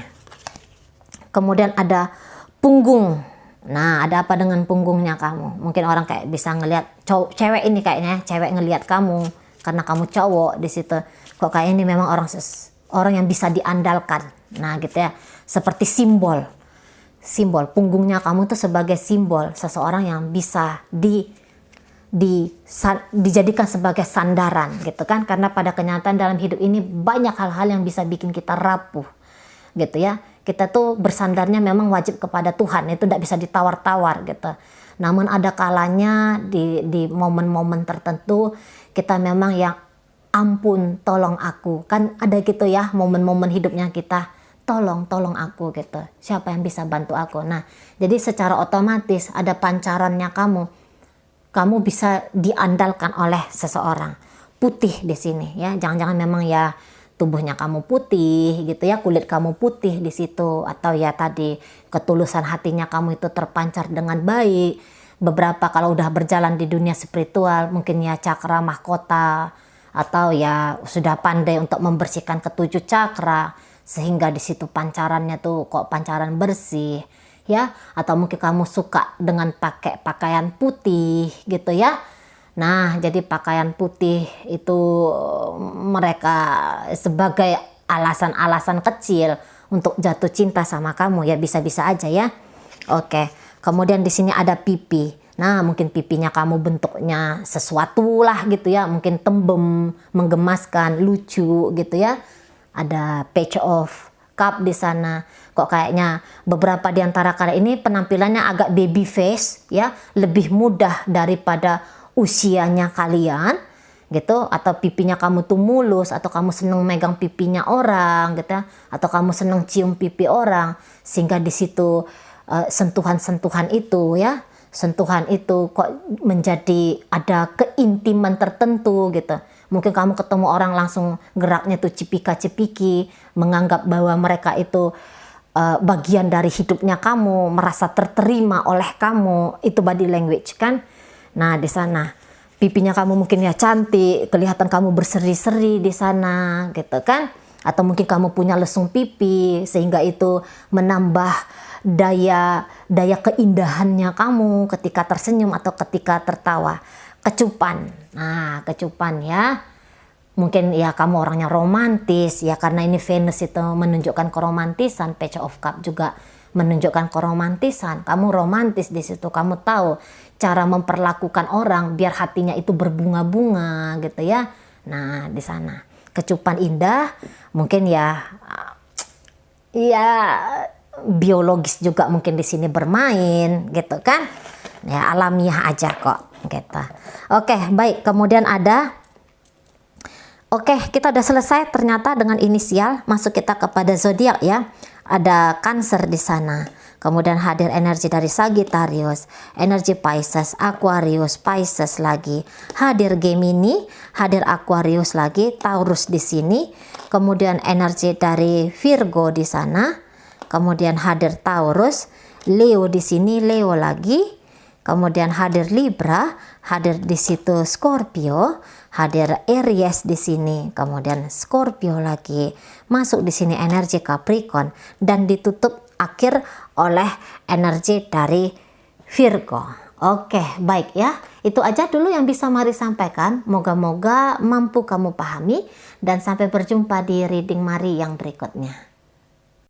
Speaker 1: kemudian ada punggung. Nah, ada apa dengan punggungnya kamu? Mungkin orang kayak bisa ngelihat cewek ini, kayaknya cewek ngelihat kamu karena kamu cowok di situ. Kok kayak ini memang orang yang bisa diandalkan. Nah, gitu ya. Seperti simbol punggungnya kamu tuh sebagai simbol seseorang yang bisa dijadikan sebagai sandaran gitu kan. Karena pada kenyataan dalam hidup ini banyak hal-hal yang bisa bikin kita rapuh gitu ya. Kita tuh bersandarnya memang wajib kepada Tuhan, itu tidak bisa ditawar-tawar gitu. Namun ada kalanya di momen-momen tertentu kita memang yang ampun tolong aku, kan ada gitu ya momen-momen hidupnya kita, tolong aku gitu, siapa yang bisa bantu aku. Nah, jadi secara otomatis ada pancarannya kamu bisa diandalkan oleh seseorang. Putih di sini ya, jangan-jangan memang ya tubuhnya kamu putih gitu ya, kulit kamu putih di situ, atau ya tadi ketulusan hatinya kamu itu terpancar dengan baik. Beberapa kalau udah berjalan di dunia spiritual mungkin ya cakra mahkota, atau ya sudah pandai untuk membersihkan ketujuh cakra sehingga di situ pancarannya tuh kok pancaran bersih ya. Atau mungkin kamu suka dengan pakai pakaian putih gitu ya. Nah, jadi pakaian putih itu mereka sebagai alasan-alasan kecil untuk jatuh cinta sama kamu ya, bisa-bisa aja ya. Oke, kemudian di sini ada pipi. Nah, mungkin pipinya kamu bentuknya sesuatu lah gitu ya, mungkin tembem, menggemaskan, lucu gitu ya. Ada page of cup di sana. Kok kayaknya beberapa di antara kalian ini penampilannya agak baby face ya, lebih mudah daripada usianya kalian gitu. Atau pipinya kamu tuh mulus, atau kamu seneng megang pipinya orang gitu ya, atau kamu seneng cium pipi orang, sehingga di situ sentuhan-sentuhan itu ya, sentuhan itu kok menjadi ada keintiman tertentu gitu. Mungkin kamu ketemu orang langsung geraknya tuh cipika-cipiki, menganggap bahwa mereka itu bagian dari hidupnya kamu, merasa terterima oleh kamu. Itu body language kan. Nah, di sana pipinya kamu mungkin ya cantik, kelihatan kamu berseri-seri di sana gitu kan. Atau mungkin kamu punya lesung pipi sehingga itu menambah daya keindahannya kamu ketika tersenyum atau ketika tertawa. Kecupan. Nah, kecupan ya. Mungkin ya kamu orangnya romantis ya, karena ini Venus itu menunjukkan keromantisan, Page of Cup juga menunjukkan keromantisan. Kamu romantis di situ, kamu tahu cara memperlakukan orang biar hatinya itu berbunga-bunga gitu ya. Nah, di sana kecupan indah, mungkin ya biologis juga mungkin di sini bermain gitu kan. Ya alamiah aja kok gitu. Oke, baik. Kemudian kita udah selesai ternyata dengan inisial. Masuk kita kepada zodiak ya. Ada Cancer di sana. Kemudian hadir energi dari Sagittarius, energi Pisces, Aquarius, Pisces lagi. Hadir Gemini, hadir Aquarius lagi, Taurus di sini. Kemudian energi dari Virgo di sana. Kemudian hadir Taurus, Leo di sini, Leo lagi. Kemudian hadir Libra, hadir di situ Scorpio, hadir Aries di sini, kemudian Scorpio lagi. Masuk di sini energi Capricorn dan ditutup akhir oleh energi dari Virgo. Oke, baik ya. Itu aja dulu yang bisa Mari sampaikan. Moga-moga mampu kamu pahami dan sampai berjumpa di reading Mari yang berikutnya.